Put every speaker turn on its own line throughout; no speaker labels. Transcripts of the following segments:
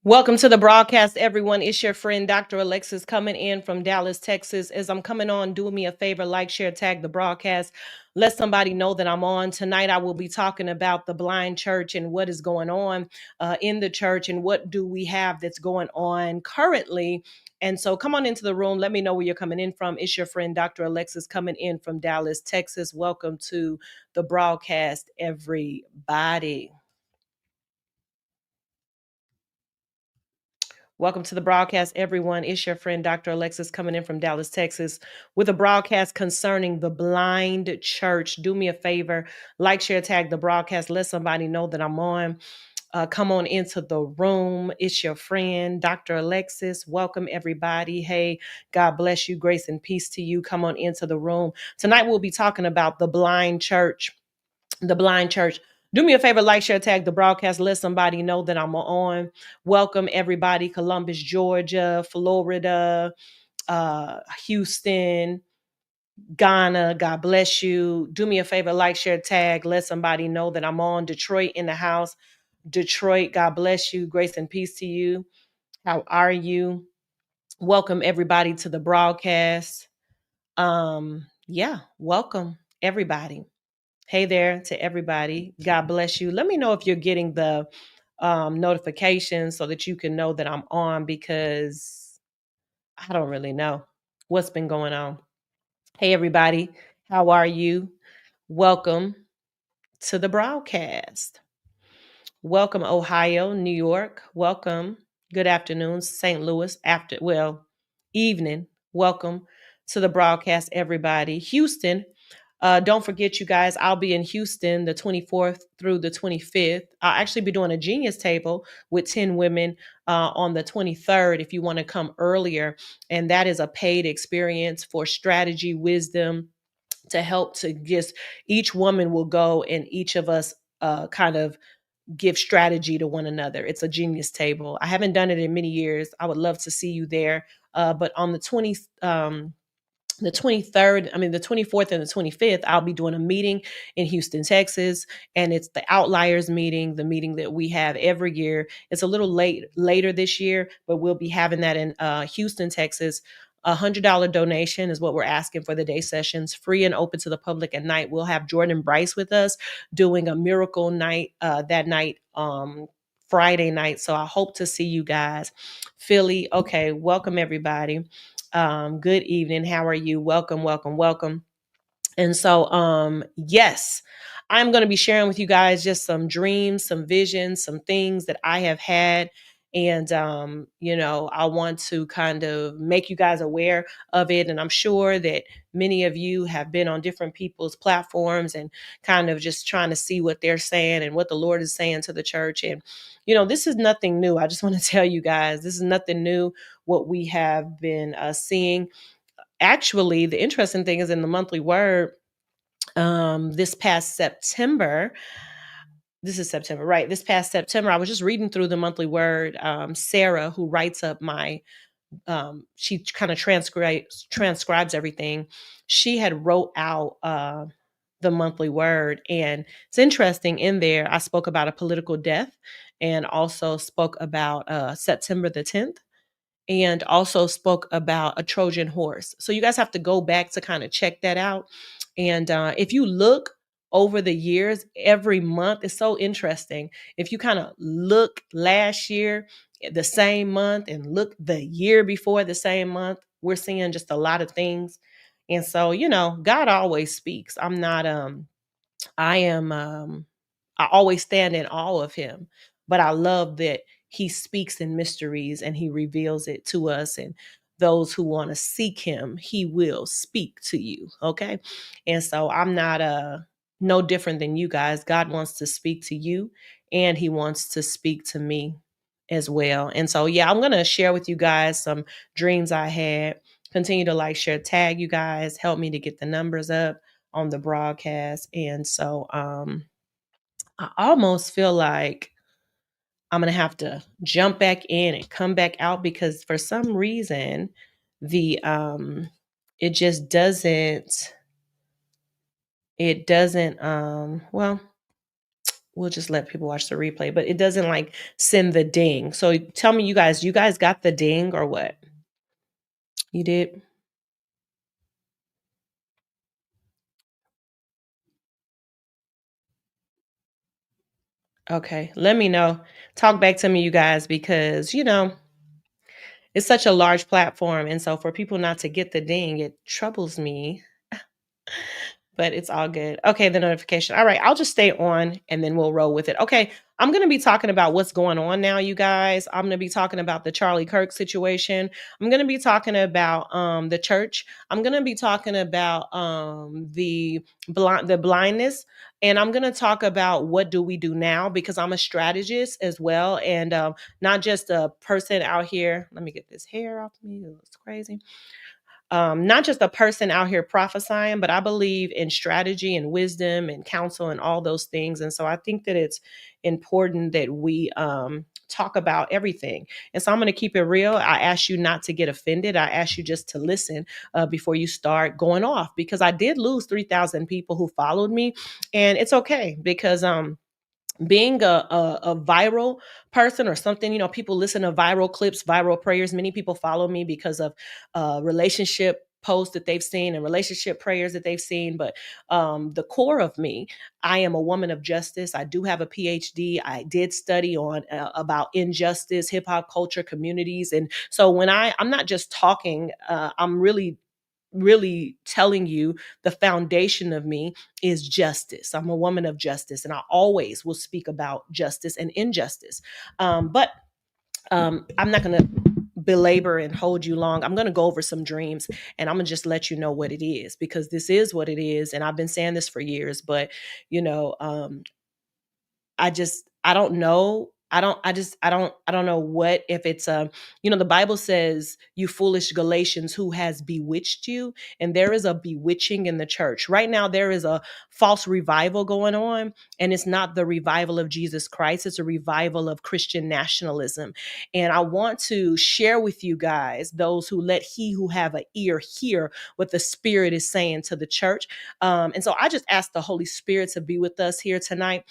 Welcome to the broadcast, everyone. It's your friend, Dr. Alexis, coming in from Dallas, Texas. As I'm coming on, do me a favor, like, share, tag the broadcast. Let somebody know that I'm on. Tonight, I will be talking about the blind church and what is going on in the church and what do we have that's going on currently. And so come on into the room. Let me know where you're coming in from. It's your friend, Dr. Alexis, coming in from Dallas, Texas. Welcome to the broadcast, everybody. Welcome to the broadcast, everyone. It's your friend, Dr. Alexis, coming in from Dallas, Texas, with a broadcast concerning the blind church. Do me a favor, like, share, tag the broadcast. Let somebody know that I'm on. Come on into the room. It's your friend, Dr. Alexis. Welcome, everybody. Hey, God bless you. Grace and peace to you. Come on into the room. Tonight, we'll be talking about the blind church. The blind church. Do me a favor, like, share, tag the broadcast. Let somebody know that I'm on. Welcome, everybody. Columbus, Georgia, Florida, Houston, Ghana. God bless you. Do me a favor, like, share, tag. Let somebody know that I'm on. Detroit in the house. Detroit, God bless you. Grace and peace to you. How are you? Welcome, everybody, to the broadcast. Yeah, welcome, everybody. Hey there to everybody. God bless you. Let me know if you're getting the notifications so that you can know that I'm on because I don't really know what's been going on. Hey, everybody. How are you? Welcome to the broadcast. Welcome, Ohio, New York. Welcome. Good afternoon, St. Louis. Evening. Welcome to the broadcast, everybody. Houston. Don't forget, you guys, I'll be in Houston the 24th through the 25th. I'll actually be doing a genius table with 10 women on the 23rd if you want to come earlier. And that is a paid experience for strategy, wisdom, to help to just each woman will go and each of us kind of give strategy to one another. It's a genius table. I haven't done it in many years. I would love to see you there. But on the 23rd, the 24th and the 25th, I'll be doing a meeting in Houston, Texas. And it's the Outliers meeting, the meeting that we have every year. It's a little later this year, but we'll be having that in Houston, Texas. $100 donation is what we're asking for the day sessions, free and open to the public at night. We'll have Jordan Bryce with us doing a miracle night that night, Friday night. So I hope to see you guys. Philly, okay, welcome everybody. Good evening. How are you? Welcome, welcome, welcome. And so, yes, I'm going to be sharing with you guys just some dreams, some visions, some things that I have had. And, I want to kind of make you guys aware of it. And I'm sure that many of you have been on different people's platforms and kind of just trying to see what they're saying and what the Lord is saying to the church. And, this is nothing new. I just want to tell you guys, this is nothing new, what we have been seeing. Actually, the interesting thing is in the monthly word, this past September, this is September, right? This past September, I was just reading through the monthly word. Sarah, who writes up she kind of transcribes everything. She had wrote out the monthly word, and it's interesting. In there, I spoke about a political death, and also spoke about September the 10th, and also spoke about a Trojan horse. So you guys have to go back to kind of check that out. And if you look over the years, every month is so interesting. If you kind of look last year, the same month, and look the year before the same month, we're seeing just a lot of things. And so, God always speaks. I am I always stand in awe of him, but I love that he speaks in mysteries and he reveals it to us, and those who want to seek him, he will speak to you, okay? And so I'm not no different than you guys. God wants to speak to you, and he wants to speak to me as well. And so yeah, I'm going to share with you guys some dreams I had. Continue to like, share, tag you guys, help me to get the numbers up on the broadcast. And so I almost feel like I'm going to have to jump back in and come back out because for some reason the it just doesn't, well, we'll just let people watch the replay, but it doesn't like send the ding. So tell me, you guys got the ding or what? You did? Okay. Let me know. Talk back to me, you guys, because it's such a large platform. And so for people not to get the ding, it troubles me, but it's all good. Okay, the notification. All right, I'll just stay on and then we'll roll with it. Okay, I'm going to be talking about what's going on now, you guys. I'm going to be talking about the Charlie Kirk situation. I'm going to be talking about the church. I'm going to be talking about the blindness, and I'm going to talk about what do we do now, because I'm a strategist as well, and not just a person out here. Let me get this hair off me. It looks crazy. Not just a person out here prophesying, but I believe in strategy and wisdom and counsel and all those things. And so I think that it's important that we talk about everything. And so I'm going to keep it real. I ask you not to get offended. I ask you just to listen before you start going off, because I did lose 3,000 people who followed me. And it's okay, because being a viral person or something, people listen to viral clips, viral prayers. Many people follow me because of relationship posts that they've seen and relationship prayers that they've seen. But the core of me, I am a woman of justice. I do have a PhD. I did study on about injustice, hip hop culture, communities. And so when I'm not just talking, I'm really telling you the foundation of me is justice. I'm a woman of justice, and I always will speak about justice and injustice. But I'm not going to belabor and hold you long. I'm going to go over some dreams, and I'm going to just let you know what it is, because this is what it is. And I've been saying this for years, but you know, um, I don't know. I don't know what, if it's the Bible says, you foolish Galatians, who has bewitched you? And there is a bewitching in the church. Right now there is a false revival going on, and it's not the revival of Jesus Christ, it's a revival of Christian nationalism. And I want to share with you guys, those who let he who have an ear hear what the Spirit is saying to the church. And so I just ask the Holy Spirit to be with us here tonight,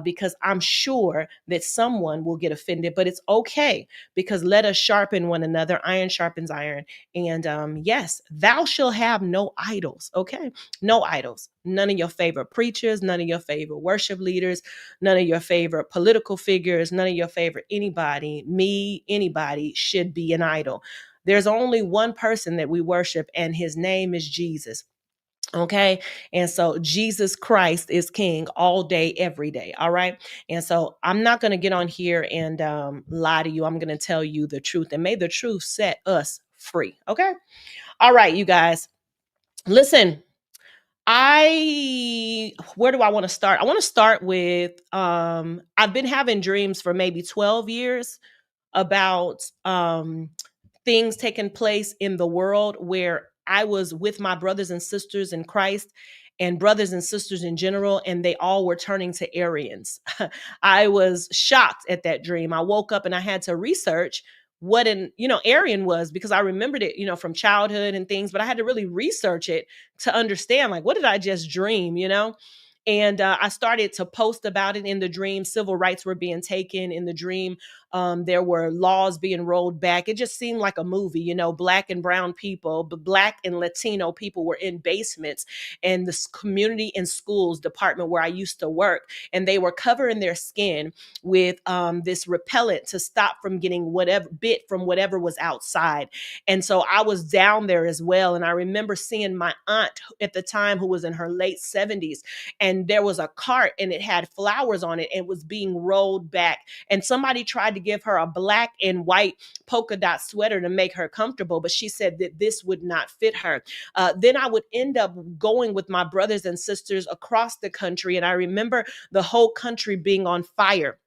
because I'm sure that someone will get offended, but it's okay, because let us sharpen one another. Iron sharpens iron. And yes, thou shalt have no idols. Okay. No idols. None of your favorite preachers, none of your favorite worship leaders, none of your favorite political figures, none of your favorite anybody, me, anybody should be an idol. There's only one person that we worship, and his name is Jesus. Okay. And so Jesus Christ is king all day, every day. All right. And so I'm not going to get on here and lie to you. I'm going to tell you the truth, and may the truth set us free. Okay. All right, you guys. Listen, where do I want to start? I want to start with I've been having dreams for maybe 12 years about things taking place in the world where I was with my brothers and sisters in Christ, and brothers and sisters in general, and they all were turning to Aryans. I was shocked at that dream. I woke up and I had to research what an Aryan was, because I remembered it from childhood and things, but I had to really research it to understand, like, what did I just dream. And I started to post about it in the dream. Civil rights were being taken in the dream. There were laws being rolled back. It just seemed like a movie. Black and brown people, but Black and Latino people were in basements and this community and schools department where I used to work, and they were covering their skin with this repellent to stop from getting whatever bit from whatever was outside. And so I was down there as well. And I remember seeing my aunt at the time, who was in her late 70s, and there was a cart and it had flowers on it and was being rolled back. And somebody tried to give her a black and white polka dot sweater to make her comfortable, but she said that this would not fit her. Then I would end up going with my brothers and sisters across the country. And I remember the whole country being on fire.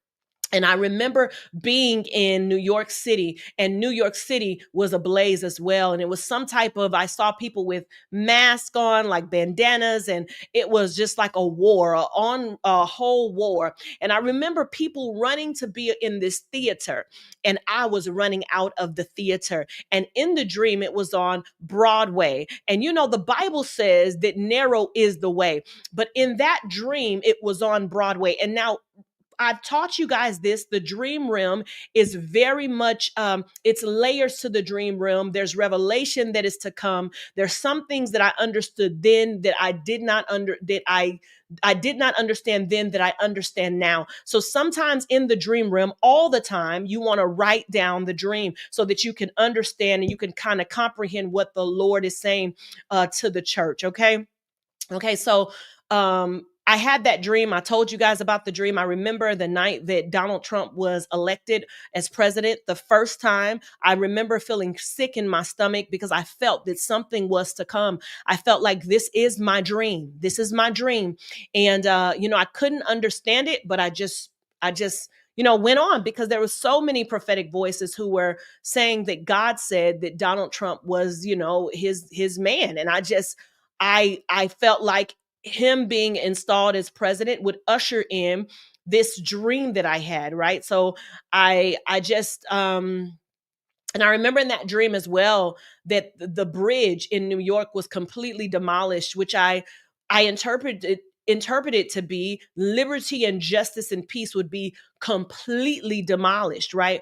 And I remember being in New York City, and New York City was ablaze as well. And it was some type of, I saw people with masks on, like bandanas, and it was just like a war, on a whole war. And I remember people running to be in this theater, and I was running out of the theater. And in the dream, it was on Broadway. And you know, the Bible says that narrow is the way, but in that dream, it was on Broadway. And now, I've taught you guys this. The dream realm is very much, it's layers to the dream realm. There's revelation that is to come. There's some things that I understood then that I did not understand then that I understand now. So sometimes in the dream realm, all the time, you want to write down the dream so that you can understand and you can kind of comprehend what the Lord is saying to the church. Okay. Okay, so I had that dream. I told you guys about the dream. I remember the night that Donald Trump was elected as president, the first time. I remember feeling sick in my stomach because I felt that something was to come. I felt like this is my dream. This is my dream. And I couldn't understand it, but I just went on because there were so many prophetic voices who were saying that God said that Donald Trump was, his man. And I felt like him being installed as president would usher in this dream that I had, right? So I just and I remember in that dream as well that the bridge in New York was completely demolished, which I interpreted to be liberty and justice and peace would be completely demolished, right?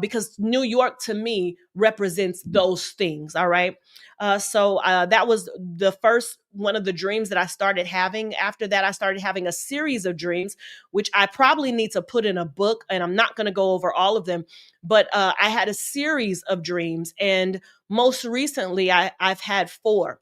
Because New York to me represents those things. All right. So that was the first one of the dreams that I started having. After that, I started having a series of dreams, which I probably need to put in a book, and I'm not going to go over all of them, but I had a series of dreams, and most recently I've had four.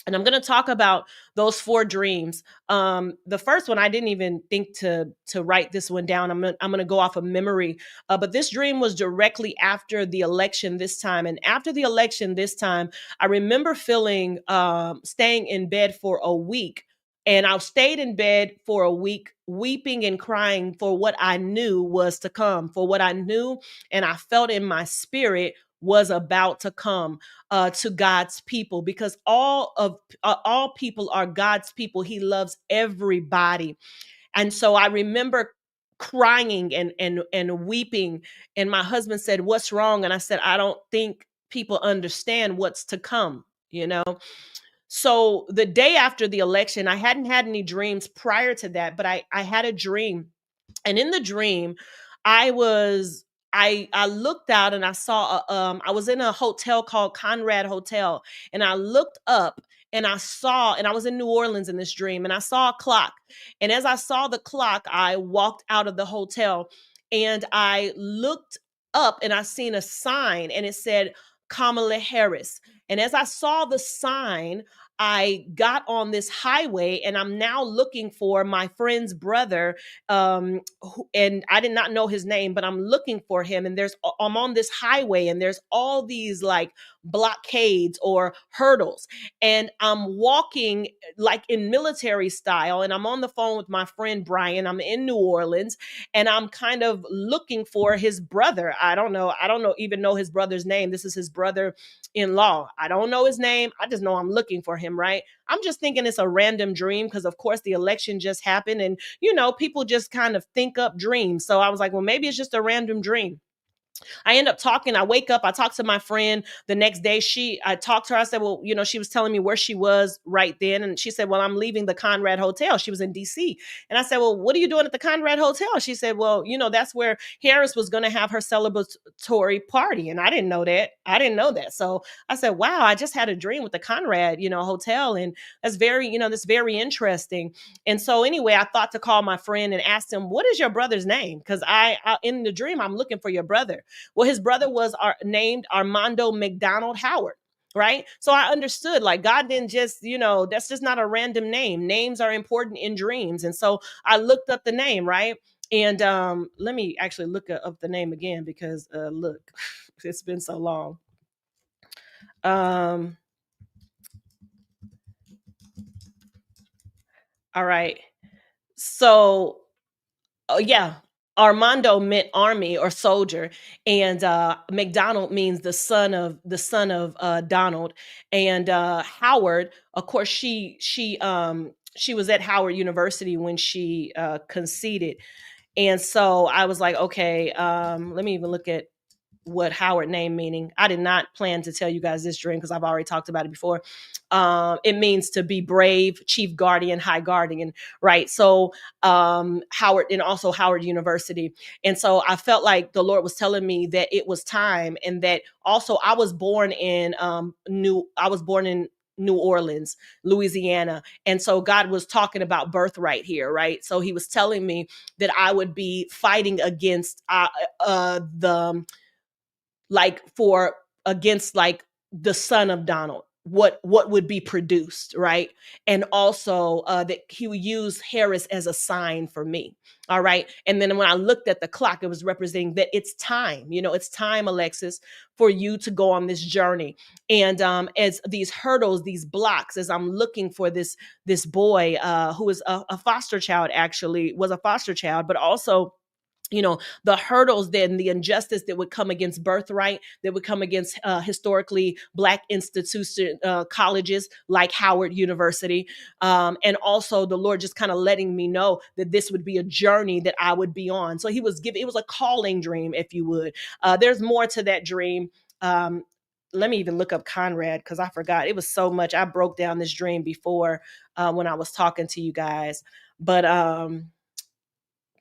And I'm going to talk about those four dreams. The first one, I didn't even think to write this one down. I'm gonna go off of memory. But this dream was directly after the election this time. And after the election this time, I remember feeling staying in bed for a week. And I stayed in bed for a week, weeping and crying for what I knew was to come, for what I knew and I felt in my spirit was about to come to God's people, because all people are God's people. He loves everybody. And so I remember crying and weeping, and my husband said, "What's wrong?" And I said, "I don't think people understand what's to come, you know?" So the day after the election, I hadn't had any dreams prior to that, but I had a dream. And in the dream, I was I looked out and I saw I was in a hotel called Conrad Hotel, and I looked up and I saw, and I was in New Orleans in this dream, and I saw a clock. And as I saw the clock, I walked out of the hotel and I looked up and I seen a sign, and it said Kamala Harris. And as I saw the sign, I got on this highway, and I'm now looking for my friend's brother, and I did not know his name, but I'm looking for him. And I'm on this highway, and there's all these like blockades or hurdles, and I'm walking like in military style, and I'm on the phone with my friend Brian. I'm in New Orleans, and I'm kind of looking for his brother. I don't know even know his brother's name. This is his brother in law. I don't know his name. I just know I'm looking for him, right? I'm just thinking it's a random dream because, of course, the election just happened, and people just kind of think up dreams. So I was like, well, maybe it's just a random dream. I end up talking. I wake up. I talk to my friend the next day. I talked to her. I said, well, she was telling me where she was right then. And she said, well, I'm leaving the Conrad Hotel. She was in DC. And I said, well, what are you doing at the Conrad Hotel? She said, well, that's where Harris was going to have her celebratory party. And I didn't know that. I didn't know that. So I said, wow, I just had a dream with the Conrad, hotel. And that's very interesting. And so anyway, I thought to call my friend and ask him, what is your brother's name? Because I in the dream, I'm looking for your brother. Well, his brother was named Armando McDonald Howard. Right. So I understood, like, God didn't just, that's just not a random name. Names are important in dreams. And so I looked up the name. Right. And let me actually look up the name again because look, it's been so long. Um, all right. So, oh, yeah. Armando meant army or soldier, and McDonald means the son of Donald. And Howard, of course, she was at Howard University when she conceded, and so I was like, okay, let me even look at what Howard name meaning. I did not plan to tell you guys this dream because I've already talked about it before. It means to be brave, chief guardian, high guardian, right? So Howard, and also Howard University. And so I felt like the Lord was telling me that it was time, and that also I was born in New Orleans, Louisiana. And so God was talking about birthright here, right? So he was telling me that I would be fighting against the like for against like the son of Donald, what would be produced, right? And also that he would use Harris as a sign for me. All right. And then when I looked at the clock, it was representing that it's time, it's time, Alexis, for you to go on this journey. And as these hurdles, these blocks, as I'm looking for this boy who is a foster child, actually was a foster child, but also the hurdles, then the injustice that would come against birthright, that would come against historically Black institution colleges like Howard University. And also the Lord just kind of letting me know that this would be a journey that I would be on. So he was giving, it was a calling dream, if you would. There's more to that dream. Let me even look up Conrad, because I forgot. It was so much. I broke down this dream before when I was talking to you guys. But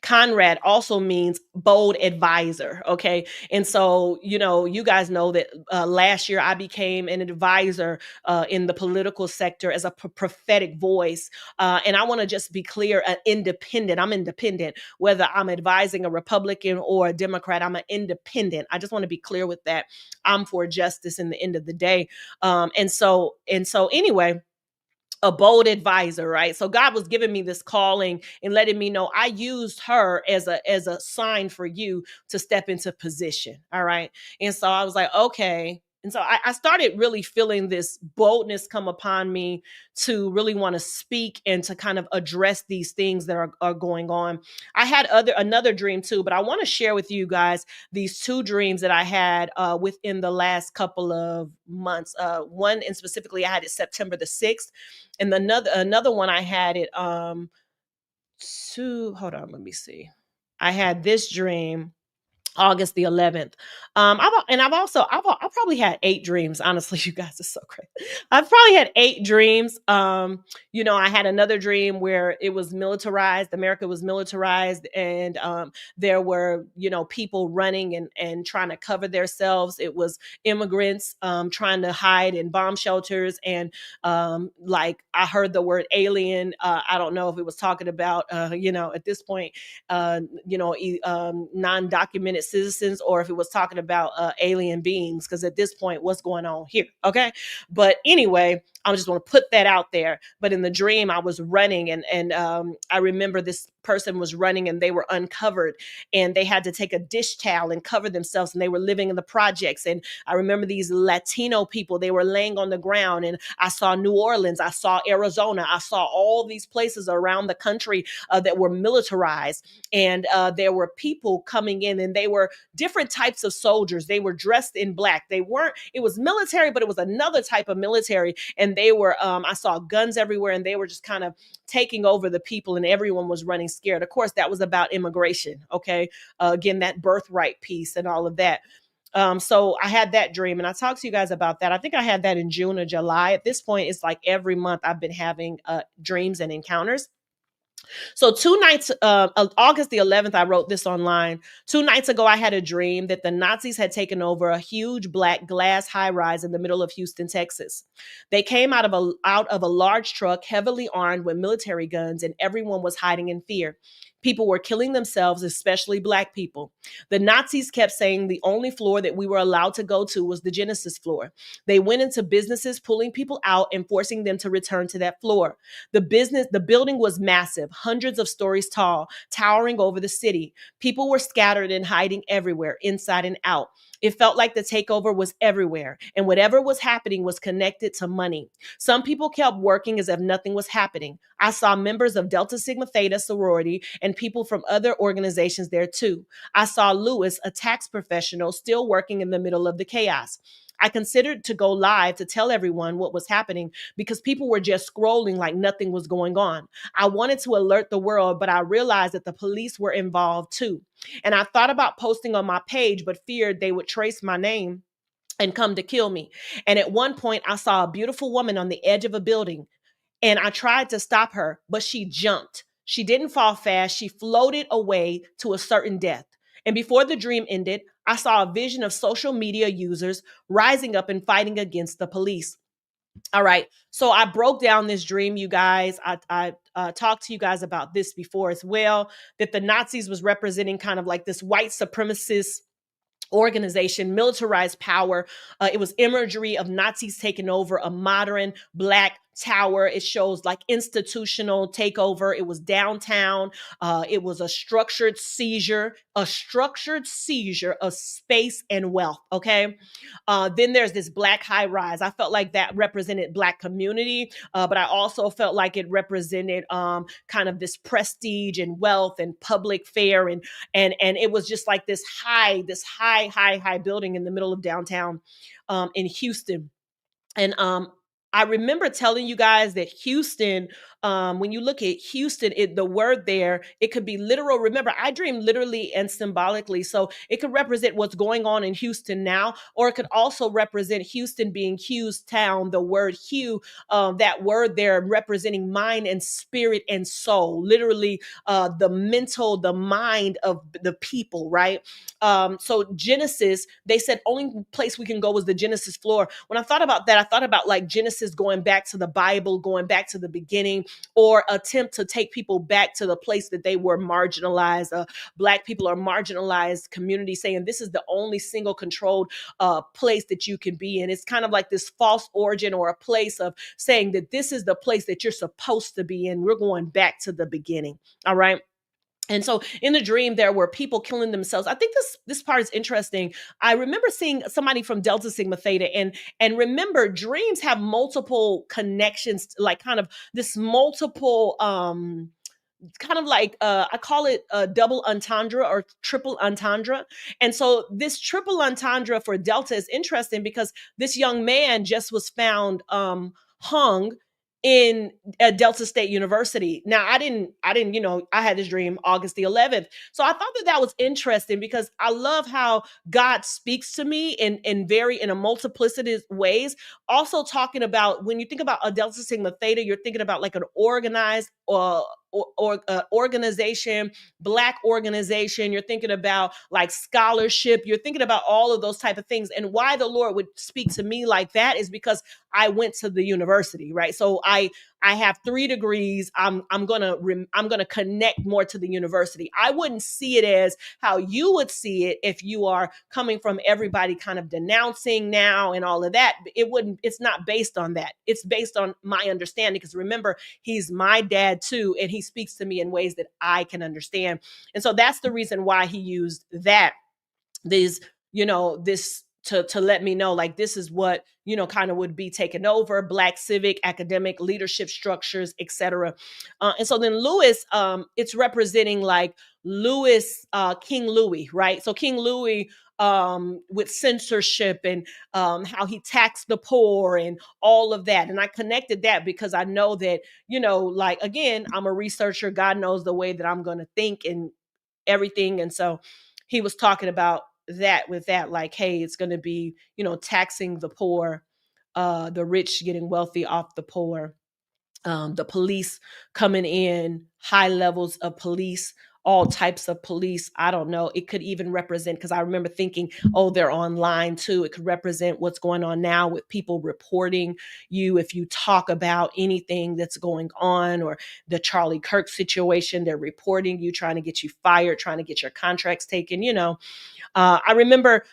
Conrad also means bold advisor. Okay. And so, you guys know that last year I became an advisor in the political sector as a prophetic voice. And I want to just be clear, independent. I'm independent, whether I'm advising a Republican or a Democrat, I'm an independent. I just want to be clear with that. I'm for justice in the end of the day. And so anyway, a bold advisor, right? So God was giving me this calling and letting me know I used her as a sign for you to step into position. All right. And so I was like, okay. And so I started really feeling this boldness come upon me to really want to speak and to kind of address these things that are going on. I had another dream too, but I want to share with you guys these two dreams that I had within the last couple of months. One, and specifically, I had it September the 6th, and another one I had it hold on, let me see. I had this dream August the 11th. I've probably had 8 dreams. Honestly, you guys are so crazy. I've probably had 8 dreams. I had another dream where it was militarized. America was militarized, and there were, people running and trying to cover themselves. It was immigrants trying to hide in bomb shelters, and like I heard the word alien. I don't know if it was talking about, at this point, non-documented citizens, or if it was talking about alien beings, because at this point, what's going on here? Okay. But anyway, I just want to put that out there. But in the dream, I was running, and I remember this person was running, and they were uncovered, and they had to take a dish towel and cover themselves, and they were living in the projects. And I remember these Latino people, they were laying on the ground, and I saw New Orleans, I saw Arizona, I saw all these places around the country that were militarized. And there were people coming in, and they were different types of soldiers. They were dressed in black. It was military, but it was another type of military. And they were, I saw guns everywhere, and they were just kind of taking over the people, and everyone was running scared. Of course, that was about immigration. Okay. Again, that birthright piece and all of that. So I had that dream, and I talked to you guys about that. I think I had that in June or July. At this point, it's like every month I've been having dreams and encounters. So 2 nights, August the 11th, I wrote this online. 2 nights ago, I had a dream that the Nazis had taken over a huge black glass high rise in the middle of Houston, Texas. They came out of a large truck, heavily armed with military guns, and everyone was hiding in fear. People were killing themselves, especially black people. The Nazis kept saying the only floor that we were allowed to go to was the Genesis floor. They went into businesses, pulling people out and forcing them to return to that floor. The building was massive, hundreds of stories tall, towering over the city. People were scattered and hiding everywhere, inside and out. It felt like the takeover was everywhere, and whatever was happening was connected to money. Some people kept working as if nothing was happening. I saw members of Delta Sigma Theta sorority and people from other organizations there too. I saw Lewis, a tax professional, still working in the middle of the chaos. I considered to go live to tell everyone what was happening because people were just scrolling like nothing was going on. I wanted to alert the world, but I realized that the police were involved too. And I thought about posting on my page, but feared they would trace my name and come to kill me. And at one point, I saw a beautiful woman on the edge of a building, and I tried to stop her, but she jumped. She didn't fall fast. She floated away to a certain death. And before the dream ended, I saw a vision of social media users rising up and fighting against the police. All right. So I broke down this dream, you guys. I talked to you guys about this before as well, that the Nazis was representing kind of like this white supremacist organization, militarized power. It was imagery of Nazis taking over a modern black tower. It shows like institutional takeover. It was downtown. It was a structured seizure of space and wealth. Okay. Then there's this black high rise. I felt like that represented black community, but I also felt like it represented kind of this prestige and wealth and public fare, and it was just like this high building in the middle of downtown in Houston. And I remember telling you guys that Houston, when you look at Houston, the word there, it could be literal. Remember, I dream literally and symbolically. So it could represent what's going on in Houston now, or it could also represent Houston being Hughes Town, the word Hugh, that word there representing mind and spirit and soul, literally the mind of the people, right? So Genesis, they said only place we can go was the Genesis floor. When I thought about that, I thought about like Genesis going back to the Bible, going back to the beginning, or attempt to take people back to the place that they were marginalized. Black people are marginalized community, saying this is the only single controlled place that you can be in. It's kind of like this false origin or a place of saying that this is the place that you're supposed to be in. We're going back to the beginning. All right. And so in the dream, there were people killing themselves. I think this part is interesting. I remember seeing somebody from Delta Sigma Theta, and remember, dreams have multiple connections, like kind of this multiple kind of like I call it a double entendre or triple entendre. And so this triple entendre for Delta is interesting because this young man just was found hung in at Delta State University. Now I didn't, I had this dream August the 11th. So I thought that that was interesting because I love how God speaks to me in a multiplicity ways. Also talking about, when you think about a Delta Sigma Theta, you're thinking about like an organized organization, black organization. You're thinking about like scholarship. You're thinking about all of those type of things. And why the Lord would speak to me like that is because I went to the university, right? So I have 3 degrees. I'm gonna connect more to the university. I wouldn't see it as how you would see it if you are coming from everybody kind of denouncing now and all of that. It wouldn't. It's not based on that. It's based on my understanding. Because remember, he's my dad too, and he speaks to me in ways that I can understand. And so that's the reason why he used that. These, this to let me know like this is what kind of would be taken over: black civic, academic, leadership structures, etc. And so then Lewis, it's representing like Lewis, King Louis, right? So King Louis, with censorship and how he taxed the poor and all of that. And I connected that because I know that, like, again, I'm a researcher. God knows the way that I'm going to think and everything. And so he was talking about that, with that, like, hey, it's going to be, taxing the poor, the rich getting wealthy off the poor, the police coming in, high levels of police, all types of police. I don't know. It could even represent, because I remember thinking, oh, they're online too. It could represent what's going on now with people reporting you if you talk about anything that's going on, or the Charlie Kirk situation. They're reporting you, trying to get you fired, trying to get your contracts taken. I remember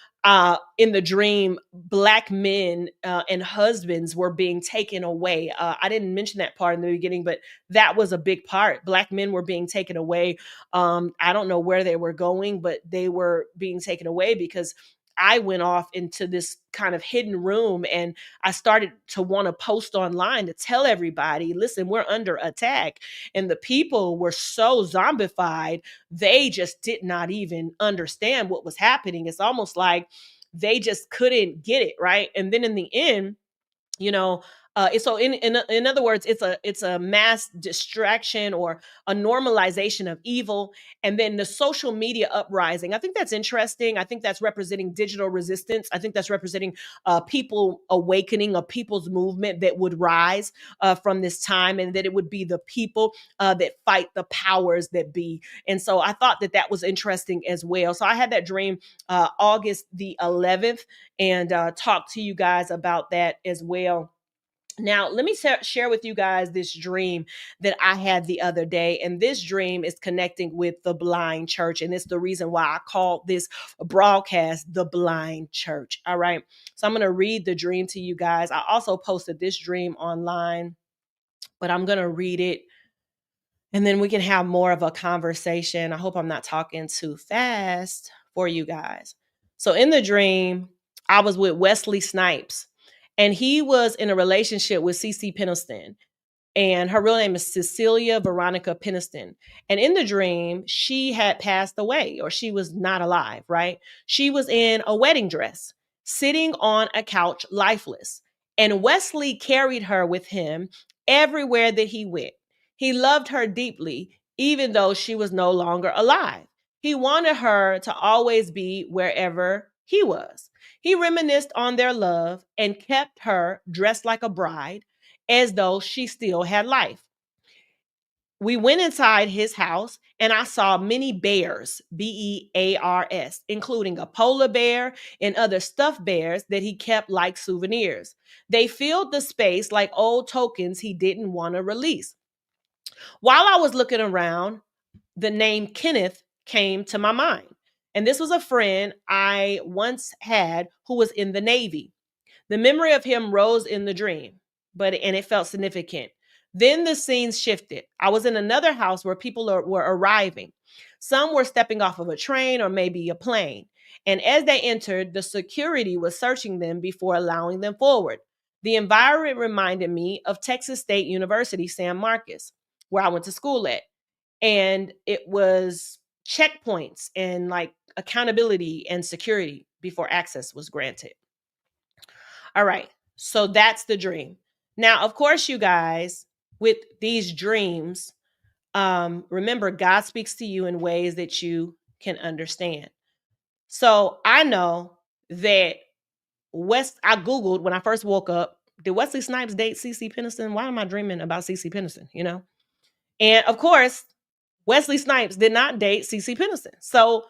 in the dream, black men and husbands were being taken away. I didn't mention that part in the beginning, but that was a big part. Black men were being taken away. I don't know where they were going, but they were being taken away because I went off into this kind of hidden room, and I started to want to post online to tell everybody, listen, we're under attack. And the people were so zombified, they just did not even understand what was happening. It's almost like they just couldn't get it, right? And then in the end, you know, so in other words, it's a mass distraction or a normalization of evil. And then the social media uprising, I think that's interesting. I think that's representing digital resistance. I think that's representing people awakening, a people's movement that would rise from this time, and that it would be the people that fight the powers that be. And so I thought that that was interesting as well. So I had that dream August the 11th, and talk to you guys about that as well. Now, let me share with you guys this dream that I had the other day. And this dream is connecting with the blind church. And it's the reason why I called this broadcast The Blind Church. All right. So I'm going to read the dream to you guys. I also posted this dream online, but I'm going to read it, and then we can have more of a conversation. I hope I'm not talking too fast for you guys. So in the dream, I was with Wesley Snipes, and he was in a relationship with CC Peniston, and her real name is Cecilia Veronica Peniston. And in the dream, she had passed away, or she was not alive, right? She was in a wedding dress, sitting on a couch, lifeless. And Wesley carried her with him everywhere that he went. He loved her deeply, even though she was no longer alive. He wanted her to always be wherever he was. He reminisced on their love and kept her dressed like a bride, as though she still had life. We went inside his house, and I saw many bears, Bears, including a polar bear and other stuffed bears that he kept like souvenirs. They filled the space like old tokens he didn't want to release. While I was looking around, the name Kenneth came to my mind. And this was a friend I once had who was in the Navy. The memory of him rose in the dream, and it felt significant. Then the scenes shifted. I was in another house where people were arriving. Some were stepping off of a train or maybe a plane. And as they entered, the security was searching them before allowing them forward. The environment reminded me of Texas State University, San Marcos, where I went to school at. And it was checkpoints and like accountability and security before access was granted. All right. So that's the dream. Now, of course, you guys, with these dreams, remember, God speaks to you in ways that you can understand. So I know that I Googled when I first woke up, did Wesley Snipes date CC Peniston? Why am I dreaming about CC Peniston? And of course, Wesley Snipes did not date CC Peniston. So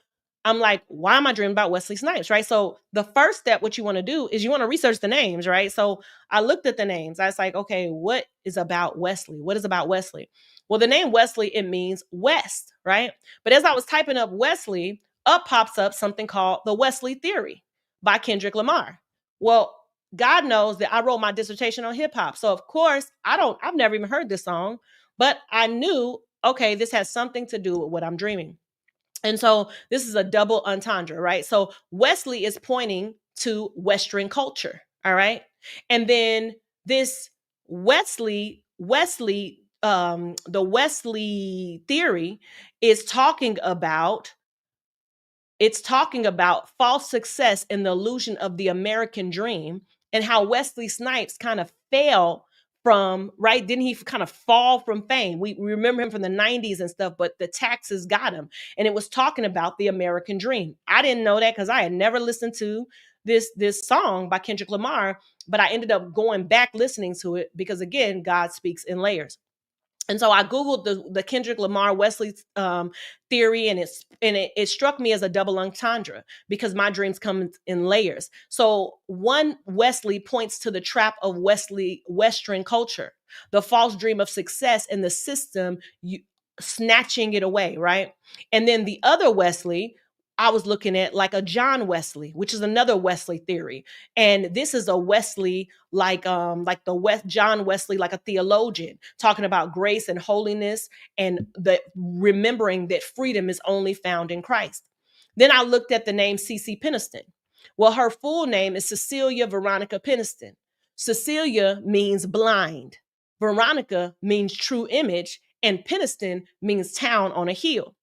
I'm like, why am I dreaming about Wesley Snipes, right? So the first step, what you want to do is you want to research the names, right? So I looked at the names. I was like, okay, what is about Wesley? What is about Wesley? Well, the name Wesley, it means west, right? But as I was typing up Wesley, up pops up something called the Wesley Theory by Kendrick Lamar. Well, God knows that I wrote my dissertation on hip hop. So of course, I've never even heard this song, but I knew, okay, this has something to do with what I'm dreaming. And so this is a double entendre, right? So Wesley is pointing to Western culture, all right? And then this the Wesley theory is talking about false success and the illusion of the American dream, and how Wesley Snipes kind of fell from, right? Didn't he kind of fall from fame? We remember him from the 90s and stuff, but the taxes got him. And it was talking about the American dream. I didn't know that because I had never listened to this song by Kendrick Lamar, but I ended up going back listening to it because, again, God speaks in layers. And so I Googled the Kendrick Lamar Wesley theory, and it struck me as a double entendre because my dreams come in layers. So one Wesley points to the trap of Western culture, the false dream of success and the system snatching it away, right? And then the other Wesley, I was looking at like a John Wesley, which is another Wesley theory. And this is a Wesley like the John Wesley, like a theologian, talking about grace and holiness, and the remembering that freedom is only found in Christ. Then I looked at the name CC Peniston. Well, her full name is Cecilia Veronica Peniston. Cecilia means blind. Veronica means true image. And Peniston means town on a hill.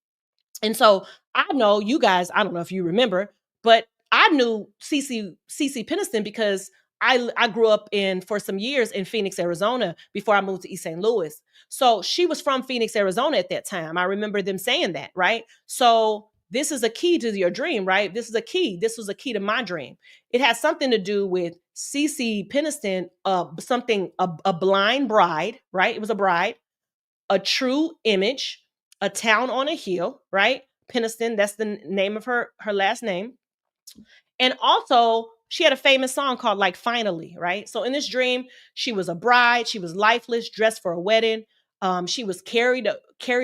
And so I know you guys, I don't know if you remember, but I knew Cece Peniston because I grew up in for some years in Phoenix, Arizona before I moved to East St. Louis. So she was from Phoenix, Arizona at that time. I remember them saying that, right? So this is a key to your dream, right? This is a key. This was a key to my dream. It has something to do with Cece Peniston, a blind bride, right? It was a bride, a true image, a town on a hill, right? Peniston, that's the name of her last name. And also, she had a famous song called like Finally, right? So in this dream, she was a bride, she was lifeless, dressed for a wedding. She was carried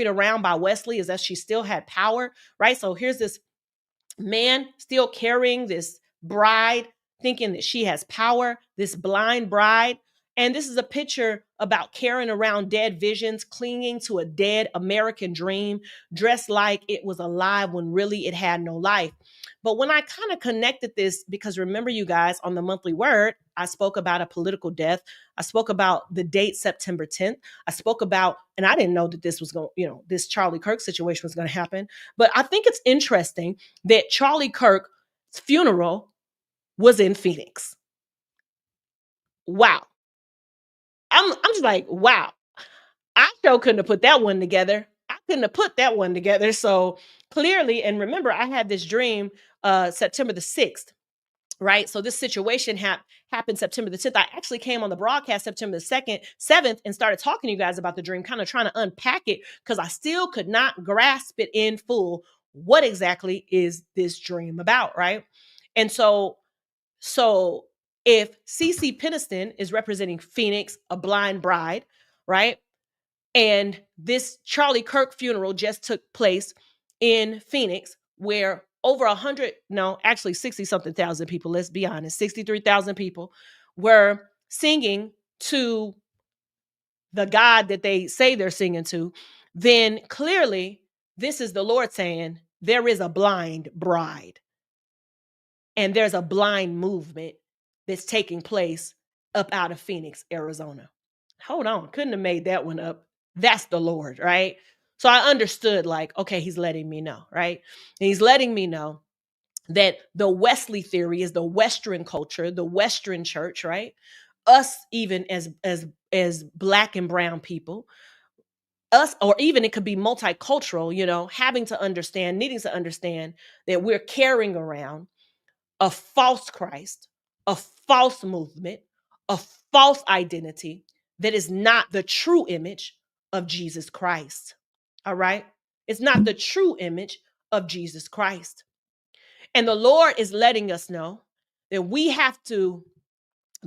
around by Wesley as if she still had power, right? So here's this man still carrying this bride, thinking that she has power, this blind bride. And this is a picture about carrying around dead visions, clinging to a dead American dream, dressed like it was alive when really it had no life. But when I kind of connected this, because remember, you guys, on the monthly word, I spoke about a political death. I spoke about the date September 10th. I spoke about, and I didn't know that this was going, this Charlie Kirk situation was going to happen. But I think it's interesting that Charlie Kirk's funeral was in Phoenix. Wow. I'm just like, wow. I sure couldn't have put that one together. I couldn't have put that one together. So clearly, and remember, I had this dream September the 6th, right? So this situation happened September the 10th. I actually came on the broadcast September the 2nd, 7th, and started talking to you guys about the dream, kind of trying to unpack it because I still could not grasp it in full. What exactly is this dream about, right? And so if Cece Peniston is representing Phoenix, a blind bride, right? And this Charlie Kirk funeral just took place in Phoenix, where over 100, no, actually 60 something thousand people, let's be honest, 63,000 people were singing to the God that they say they're singing to. Then clearly, this is the Lord saying, there is a blind bride and there's a blind movement that's taking place up out of Phoenix, Arizona. Hold on, couldn't have made that one up. That's the Lord, right? So I understood, like, okay, he's letting me know, right? And he's letting me know that the Wesley theory is the Western culture, the Western church, right? Us, even as black and brown people, us, or even it could be multicultural, having to understand, needing to understand that we're carrying around a false Christ, a false movement, a false identity that is not the true image of Jesus Christ. All right? It's not the true image of Jesus Christ. And the Lord is letting us know that we have to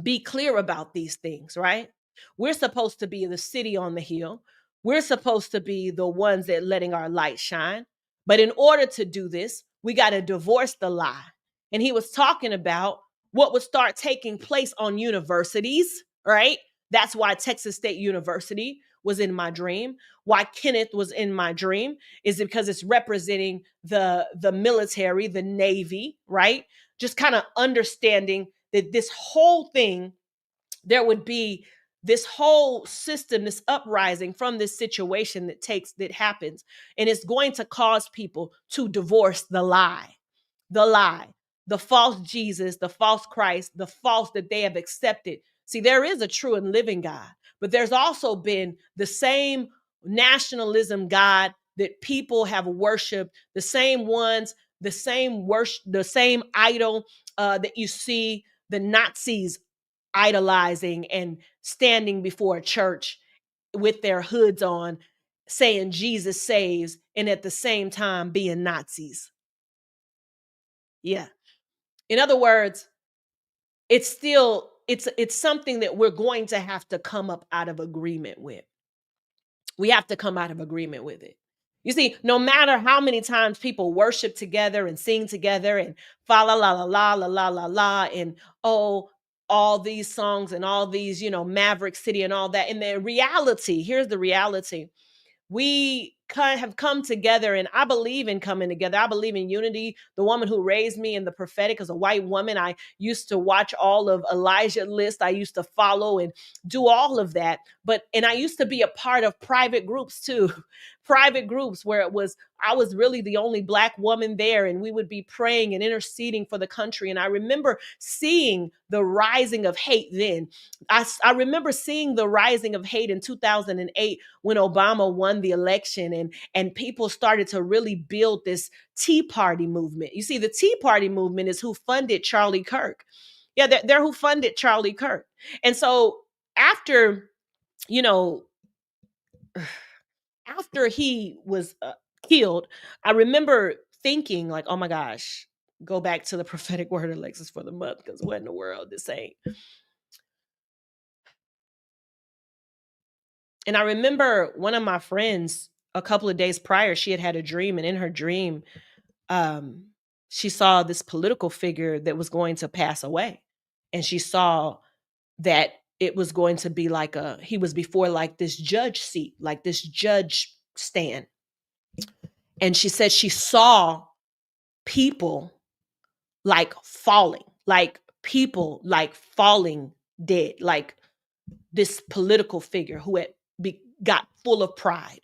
be clear about these things, right? We're supposed to be the city on the hill. We're supposed to be the ones that letting our light shine. But in order to do this, we got to divorce the lie. And he was talking about what would start taking place on universities, right? That's why Texas State University was in my dream. Why Kenneth was in my dream is because it's representing the military, the Navy, right? Just kind of understanding that this whole thing, there would be this whole system, this uprising from this situation that happens, and it's going to cause people to divorce the lie, the false Jesus, the false Christ, the false that they have accepted. See, there is a true and living God, but there's also been the same nationalism God that people have worshiped, the same ones, the same worship, the same idol that you see the Nazis idolizing and standing before a church with their hoods on, saying Jesus saves, and at the same time being Nazis. Yeah. In other words, it's something that we're going to have to come up out of agreement with. We have to come out of agreement with it. You see, no matter how many times people worship together and sing together and fa la la la la la la la la and oh, all these songs and all these, Maverick City and all that. In the reality, here's the reality. We have come together, and I believe in coming together. I believe in unity. The woman who raised me in the prophetic is a white woman. I used to watch all of Elijah List. I used to follow and do all of that. And I used to be a part of private groups too, private groups where I was really the only Black woman there, and we would be praying and interceding for the country. And I remember seeing the rising of hate then. I remember seeing the rising of hate in 2008 when Obama won the election, and people started to really build this Tea Party movement. You see, the Tea Party movement is who funded Charlie Kirk. Yeah, they're who funded Charlie Kirk. And so after, you know, after he was killed, I remember thinking like, oh my gosh, go back to the prophetic word, Alexis, for the month, because what in the world this ain't. And I remember one of my friends a couple of days prior, she had a dream, and in her dream, um, she saw this political figure that was going to pass away, and she saw that it was going to be like he was before like this judge seat, like this judge stand. And she said she saw people like falling, like people like falling dead, like this political figure who had got full of pride,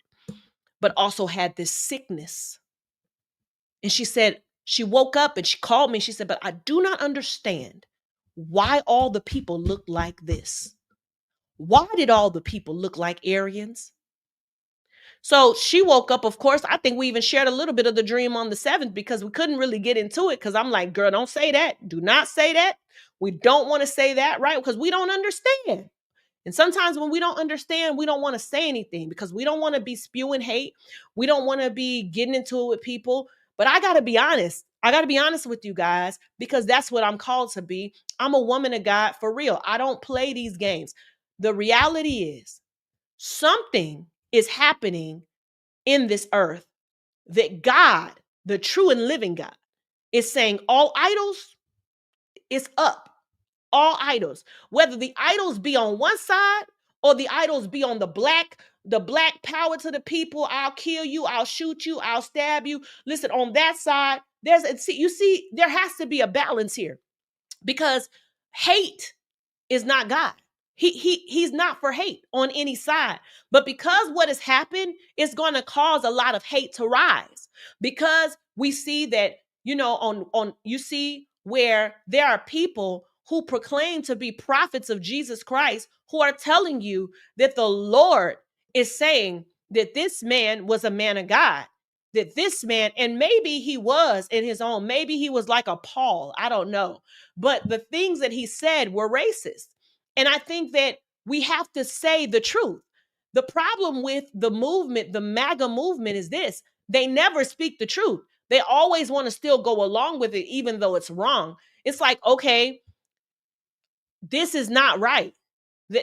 but also had this sickness. And she said, she woke up and she called me. She said, but I do not understand why all the people look like this. Why did all the people look like Aryans? So she woke up, of course. I think we even shared a little bit of the dream on the 7th because we couldn't really get into it because I'm like, girl, don't say that. Do not say that. We don't want to say that, right? Because we don't understand. And sometimes when we don't understand, we don't want to say anything because we don't want to be spewing hate. We don't want to be getting into it with people. But I got to be honest. I got to be honest with you guys because that's what I'm called to be. I'm a woman of God for real. I don't play these games. The reality is something is happening in this earth that God, the true and living God, is saying all idols is up. All idols, whether the idols be on one side or the idols be on the black power to the people. I'll kill you, I'll shoot you, I'll stab you. Listen, on that side, you see, there has to be a balance here because hate is not God. He's not for hate on any side. But because what has happened is going to cause a lot of hate to rise. Because we see that, on you see where there are people who proclaim to be prophets of Jesus Christ who are telling you that the Lord is saying that this man was a man of God. That this man, and maybe he was in his own, maybe he was like a Paul, I don't know. But the things that he said were racist. And I think that we have to say the truth. The problem with the movement, the MAGA movement, is this: they never speak the truth. They always want to still go along with it, even though it's wrong. It's like, okay, this is not right.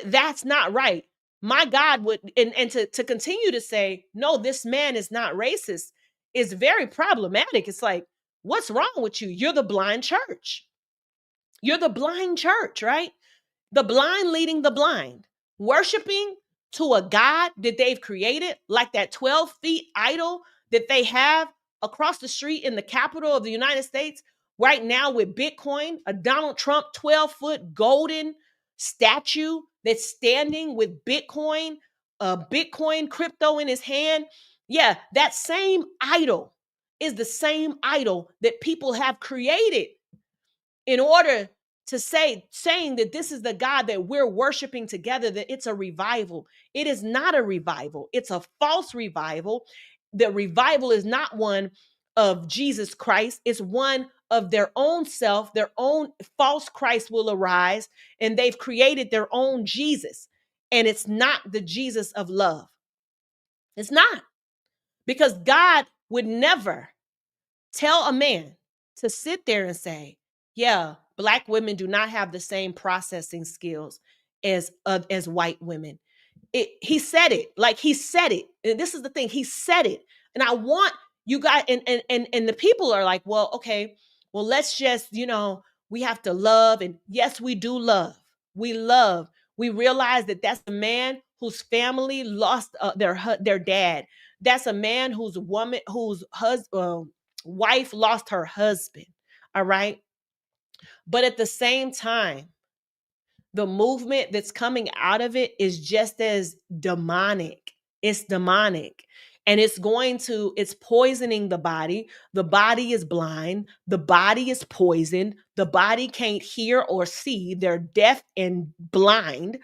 That's not right. My God would, and to continue to say, no, this man is not racist is very problematic. It's like, what's wrong with you? You're the blind church. You're the blind church, right? The blind leading the blind, worshiping to a God that they've created, like that 12 feet idol that they have across the street in the capital of the United States right now with Bitcoin, a Donald Trump 12-foot golden statue that's standing with Bitcoin, a Bitcoin crypto in his hand. Yeah, that same idol is the same idol that people have created in order to saying that this is the God that we're worshiping together, that it's a revival. It is not a revival. It's a false revival. The revival is not one of Jesus Christ. It's one of their own self. Their own false Christ will arise, and they've created their own Jesus. And it's not the Jesus of love. It's not. Because God would never tell a man to sit there and say, yeah, Black women do not have the same processing skills as white women. He said it. Like, he said it. And this is the thing. He said it. And I want you guys, and the people are like, well, okay, well, let's just, we have to love. And yes, we do love. We love. We realize that that's a man whose family lost their dad. That's a man whose wife lost her husband. All right. But at the same time, the movement that's coming out of it is just as demonic. It's demonic. And it's poisoning the body. The body is blind. The body is poisoned. The body can't hear or see. They're deaf and blind,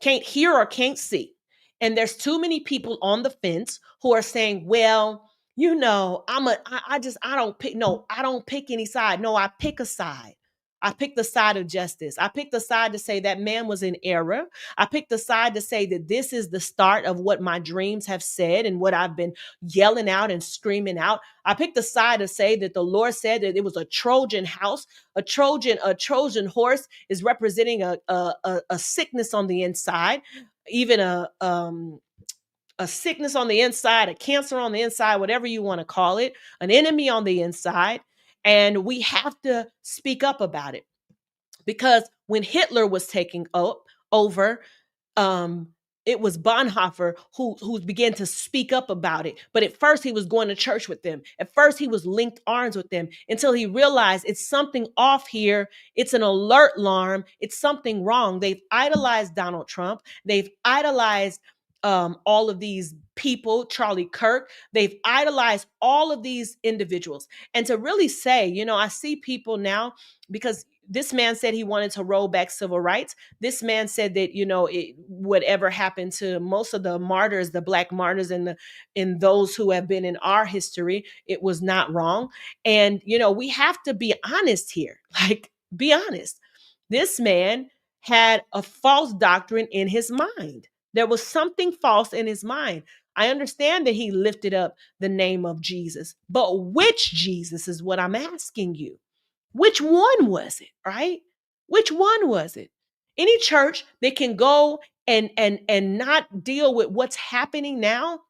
can't hear or can't see. And there's too many people on the fence who are saying, well, I don't pick, no, I don't pick any side. No, I pick a side. I picked the side of justice. I picked the side to say that man was in error. I picked the side to say that this is the start of what my dreams have said and what I've been yelling out and screaming out. I picked the side to say that the Lord said that it was a Trojan house, a Trojan horse is representing a sickness on the inside, even a sickness on the inside, a cancer on the inside, whatever you want to call it, an enemy on the inside. And we have to speak up about it because when Hitler was taking over, um, it was Bonhoeffer who began to speak up about it. But at first, he was going to church with them. At first, he was linked arms with them until he realized it's something off here. It's an alert alarm. It's something wrong. They've idolized Donald Trump. They've idolized all of these people, Charlie Kirk. They've idolized all of these individuals. And to really say, I see people now because this man said he wanted to roll back civil rights. This man said that whatever happened to most of the martyrs, the black martyrs, and those who have been in our history, it was not wrong. And we have to be honest here. Like, be honest. This man had a false doctrine in his mind. There was something false in his mind. I understand that he lifted up the name of Jesus, but which Jesus is what I'm asking you. Which one was it, right? Which one was it? Any church that can go and not deal with what's happening now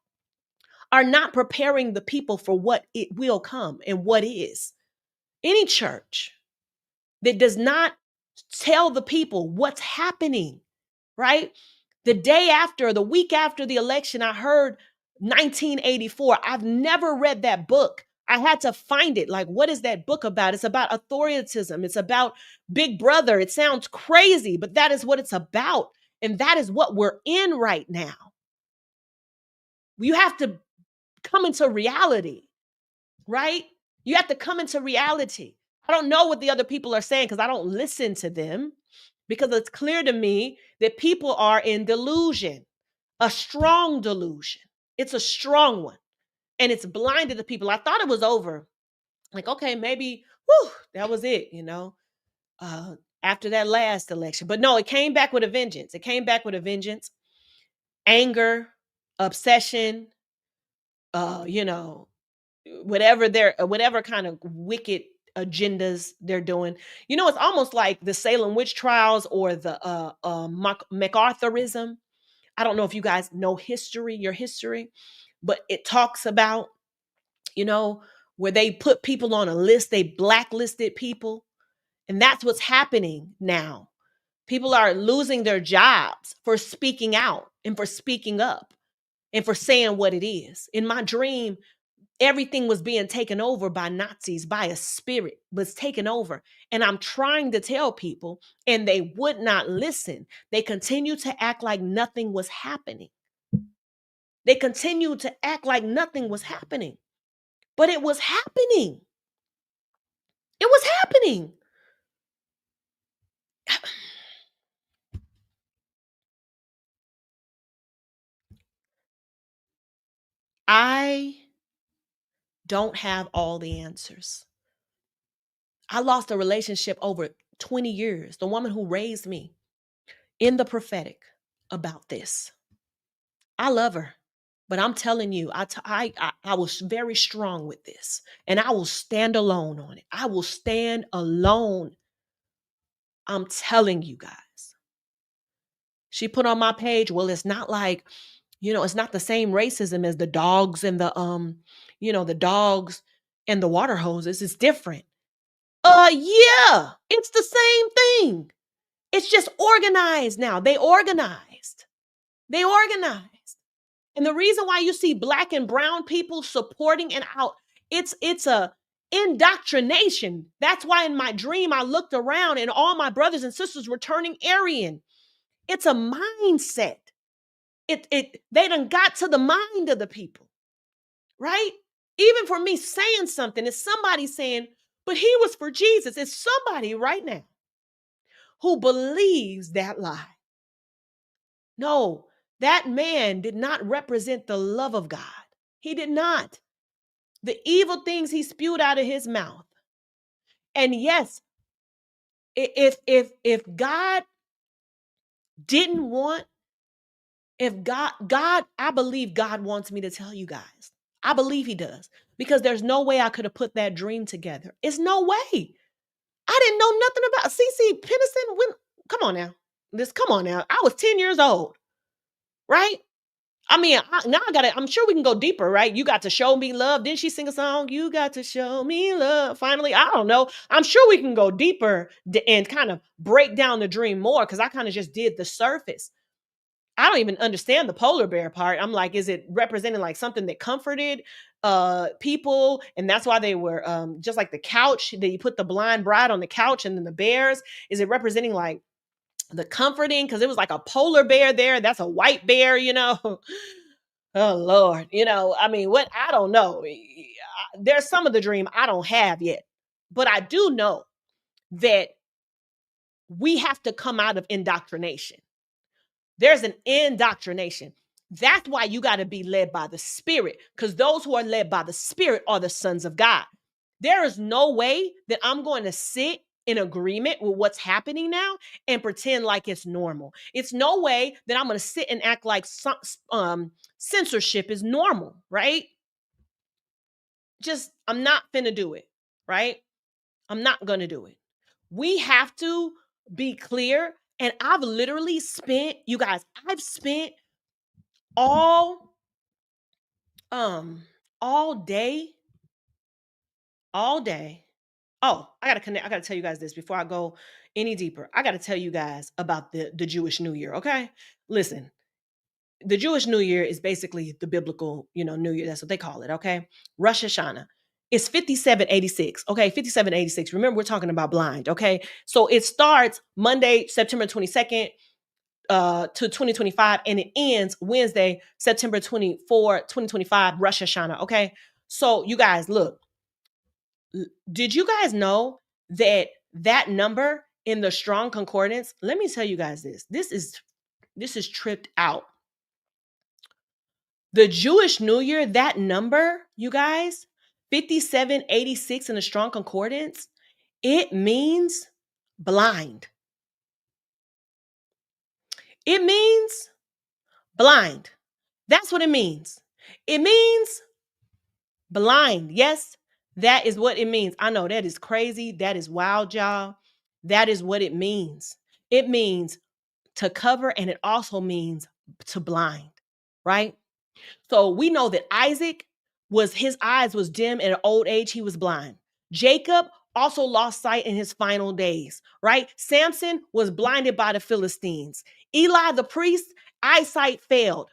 are not preparing the people for what it will come and what is. Any church that does not tell the people what's happening, right? The week after the election, I heard 1984. I've never read that book. I had to find it. Like, what is that book about? It's about authoritism. It's about Big Brother. It sounds crazy, but that is what it's about. And that is what we're in right now. You have to come into reality, right? You have to come into reality. I don't know what the other people are saying because I don't listen to them, because it's clear to me that people are in delusion, a strong delusion. It's a strong one, and it's blinded the people. I thought it was over. Like, okay, maybe, that was it, after that last election. But no, it came back with a vengeance. It came back with a vengeance, anger, obsession, uh, you know, whatever kind of wicked agendas they're doing. It's almost like the Salem witch trials or the MacArthurism. I don't know if you guys know your history, but it talks about, you know, where they put people on a list, they blacklisted people. And that's what's happening now. People are losing their jobs for speaking out and for speaking up and for saying what it is. In my dream, everything was being taken over by Nazis, by a spirit was taken over. And I'm trying to tell people, and they would not listen. They continue to act like nothing was happening. They continued to act like nothing was happening. But it was happening. It was happening. I don't have all the answers. I lost a relationship over 20 years, the woman who raised me in the prophetic, about this. I love her, but I'm telling you, I was very strong with this, and I will stand alone on it. I will stand alone. I'm telling you guys. She put on my page, well, it's not like, it's not the same racism as the dogs and the dogs and the water hoses. It's different. Yeah, it's the same thing. It's just organized now. They organized. And the reason why you see black and brown people supporting and out, it's a indoctrination. That's why in my dream I looked around and all my brothers and sisters were turning Aryan. It's a mindset. It they done got to the mind of the people, right? Even for me saying something, it's somebody saying, but he was for Jesus. It's somebody right now who believes that lie. No, that man did not represent the love of God. He did not. The evil things he spewed out of his mouth. And yes, if God didn't want, if God, I believe God wants me to tell you guys. I believe he does. Because there's no way I could have put that dream together. It's no way. I didn't know nothing about CC Pennison. When come on now. Come on now. I was 10 years old, right? I mean, now I gotta, I'm sure we can go deeper, right? You got to show me love. Didn't she sing a song? You got to show me love. Finally, I don't know. I'm sure we can go deeper and kind of break down the dream more because I kind of just did the surface. I don't even understand the polar bear part. I'm like, is it representing like something that comforted people? And that's why they were just like the couch that you put the blind bride on the couch and then the bears. Is it representing like the comforting? Because it was like a polar bear there. That's a white bear, you know. Oh Lord, I mean, what I don't know. There's some of the dream I don't have yet, but I do know that we have to come out of indoctrination. There's an indoctrination. That's why you got to be led by the Spirit, because those who are led by the Spirit are the sons of God. There is no way that I'm going to sit in agreement with what's happening now and pretend like it's normal. It's no way that I'm going to sit and act like censorship is normal, right? Just, I'm not finna do it, right? I'm not gonna do it. We have to be clear. And I've literally spent, you guys, I've spent all um all day, all day. Oh, I gotta connect. I gotta tell you guys this before I go any deeper. I gotta tell you guys about the Jewish New Year. Okay. Listen, the Jewish New Year is basically the biblical, New Year. That's what they call it. Okay. Rosh Hashanah. It's 5786. Okay. 5786. Remember, we're talking about blind. Okay. So it starts Monday, September 22nd to 2025, and it ends Wednesday, September 24, 2025, Rosh Hashanah. Okay. So you guys, look, did you guys know that that number in the Strong Concordance? Let me tell you guys this. This is tripped out. The Jewish New Year, that number, you guys, 5786 in the Strong Concordance, it means blind. It means blind. That's what it means. It means blind. Yes, that is what it means. I know that is crazy. That is wild, y'all. That is what it means. It means to cover, and it also means to blind, right? So we know that Isaac his eyes was dim at an old age, he was blind. Jacob also lost sight in his final days, right? Samson was blinded by the Philistines. Eli the priest, eyesight failed.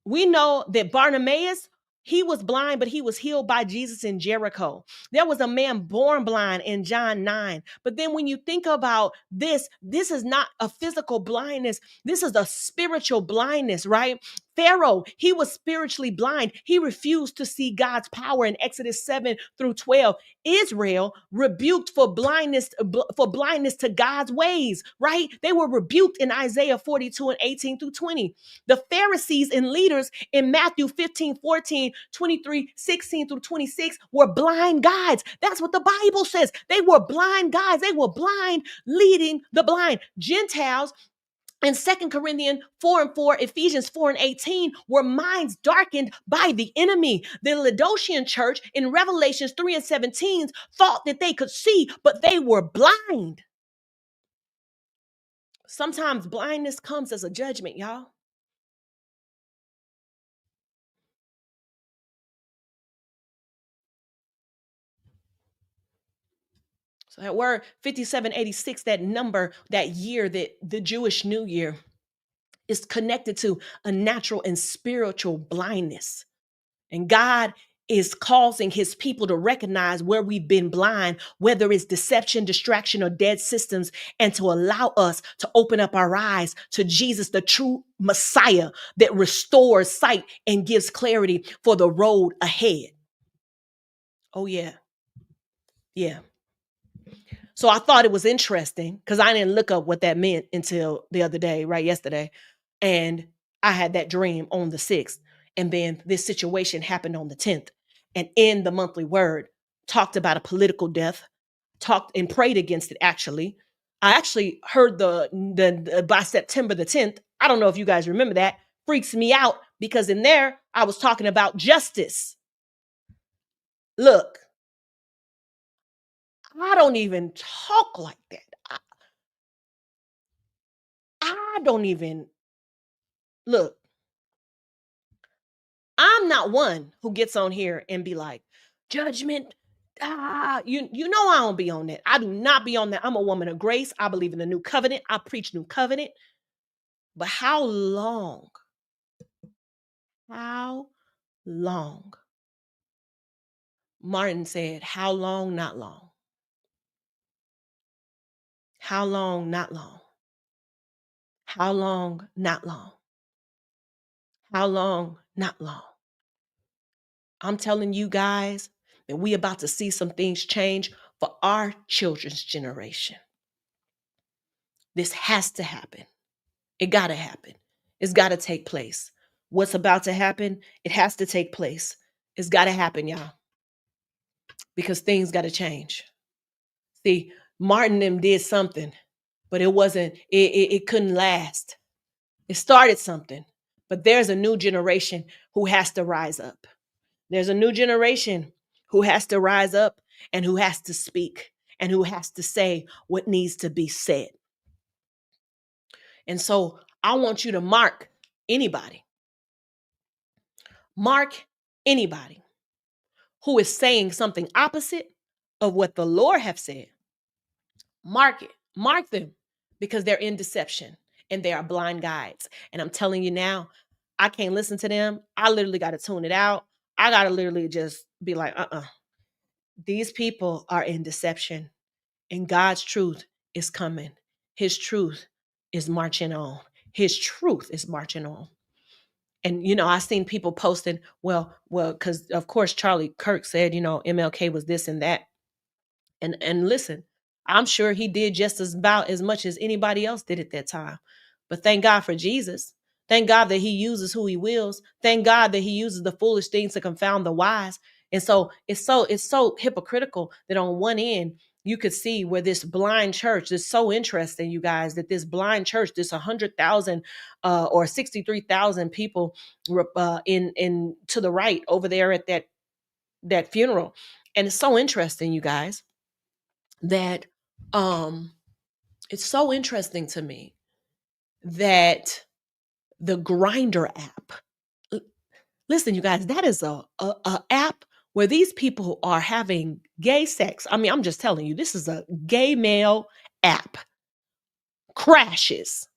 We know that Bartimaeus, he was blind, but he was healed by Jesus in Jericho. There was a man born blind in John 9. But then when you think about this is not a physical blindness. This is a spiritual blindness, right? Pharaoh, he was spiritually blind. He refused to see God's power in Exodus 7 through 12. Israel rebuked for blindness to God's ways, right? They were rebuked in Isaiah 42 and 18 through 20. The Pharisees and leaders in Matthew 15, 14, 23, 16 through 26 were blind guides. That's what the Bible says. They were blind guides. They were blind, leading the blind. Gentiles in 2 Corinthians 4 and 4, Ephesians 4 and 18, were minds darkened by the enemy. The Laodicean church in Revelations 3 and 17 thought that they could see, but they were blind. Sometimes blindness comes as a judgment, y'all. So that word 5786, that number, that year, that the Jewish New Year, It's connected to a natural and spiritual blindness. And God is causing his people to recognize where we've been blind, whether it's deception, distraction, or dead systems, and to allow us to open up our eyes to Jesus, the true Messiah that restores sight and gives clarity for the road ahead. Oh, yeah. Yeah. So I thought it was interesting because I didn't look up what that meant until the other day, right? Yesterday. And I had that dream on the 6th. And then this situation happened on the 10th. And in the monthly word, talked about a political death, talked and prayed against it actually. I actually heard the by September the 10th. I don't know if you guys remember that. Freaks me out because in there I was talking about justice. Look, I don't even talk like that. I don't even look. I'm not one who gets on here and be like, judgment. You know I don't be on that. I do not be on that. I'm a woman of grace. I believe in the new covenant. I preach new covenant. But how long? How long? Martin said, how long, not long. How long, not long. How long, not long. How long, not long. I'm telling you guys that we about to see some things change for our children's generation. This has to happen. It got to happen. It's got to take place. What's about to happen, it has to take place. It's got to happen, y'all, because things got to change. See, Martin them did something, but it wasn't, it couldn't last. It started something, but there's a new generation who has to rise up. There's a new generation who has to rise up and who has to speak and who has to say what needs to be said. And so I want you to anybody, mark anybody who is saying something opposite of what the Lord have said. Mark it, mark them because they're in deception and they are blind guides. And I'm telling you now, I can't listen to them. I literally got to tune it out. I got to literally just be like, these people are in deception and God's truth is coming. His truth is marching on. His truth is marching on. And I seen people posting, because of course Charlie Kirk said, MLK was this and that. And listen, I'm sure he did just about as much as anybody else did at that time. But thank God for Jesus. Thank God that he uses who he wills. Thank God that he uses the foolish things to confound the wise. And so it's so hypocritical that on one end you could see where this blind church is so interesting, you guys, that this blind church, this 100,000 or 63,000 people in to the right over there at that funeral. And it's so interesting, you guys, that it's so interesting to me that the Grinder app, listen, you guys, that is a app where these people are having gay sex. I mean, I'm just telling you, this is a gay male app, crashes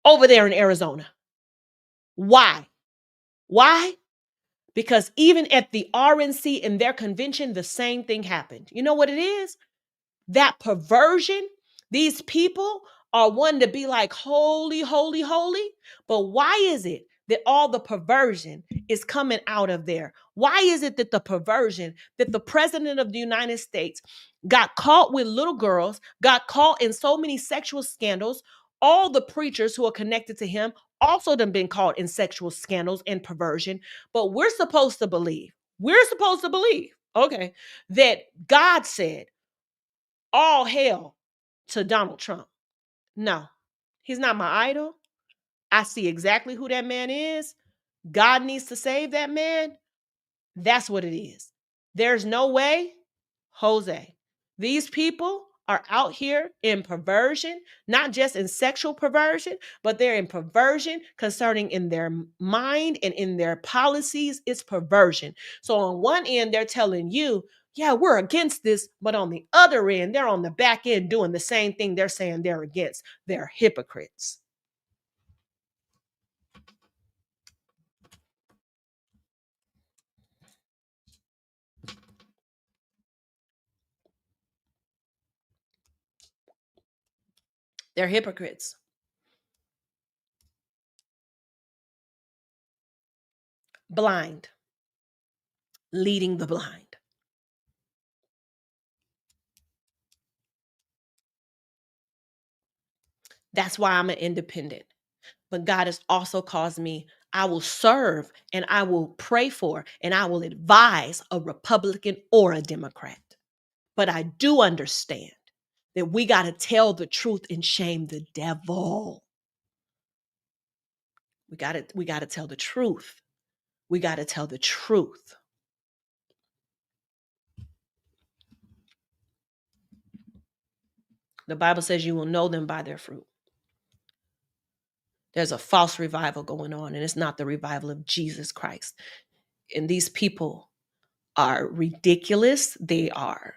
over there in Arizona. Why? Because even at the RNC in their convention, the same thing happened. You know what it is? That perversion. These people are one to be like, holy, holy, holy. But why is it that all the perversion is coming out of there? Why is it that the perversion, that the president of the United States got caught with little girls, got caught in so many sexual scandals? All the preachers who are connected to him also done been caught in sexual scandals and perversion. But we're supposed to believe, okay, that God said, all hail to Donald Trump. No, he's not my idol. I see exactly who that man is. God needs to save that man. That's what it is. There's no way, Jose. These people are out here in perversion, not just in sexual perversion, but they're in perversion concerning in their mind and in their policies. It's perversion. So on one end, they're telling you, yeah, we're against this. But on the other end, they're on the back end doing the same thing they're saying they're against. They're hypocrites. They're hypocrites. Blind, leading the blind. That's why I'm an independent. But God has also caused me, I will serve and I will pray for and I will advise a Republican or a Democrat. But I do understand that we got to tell the truth and shame the devil. We got to tell the truth. We got to tell the truth. The Bible says you will know them by their fruit. There's a false revival going on, and it's not the revival of Jesus Christ. And these people are ridiculous. They are.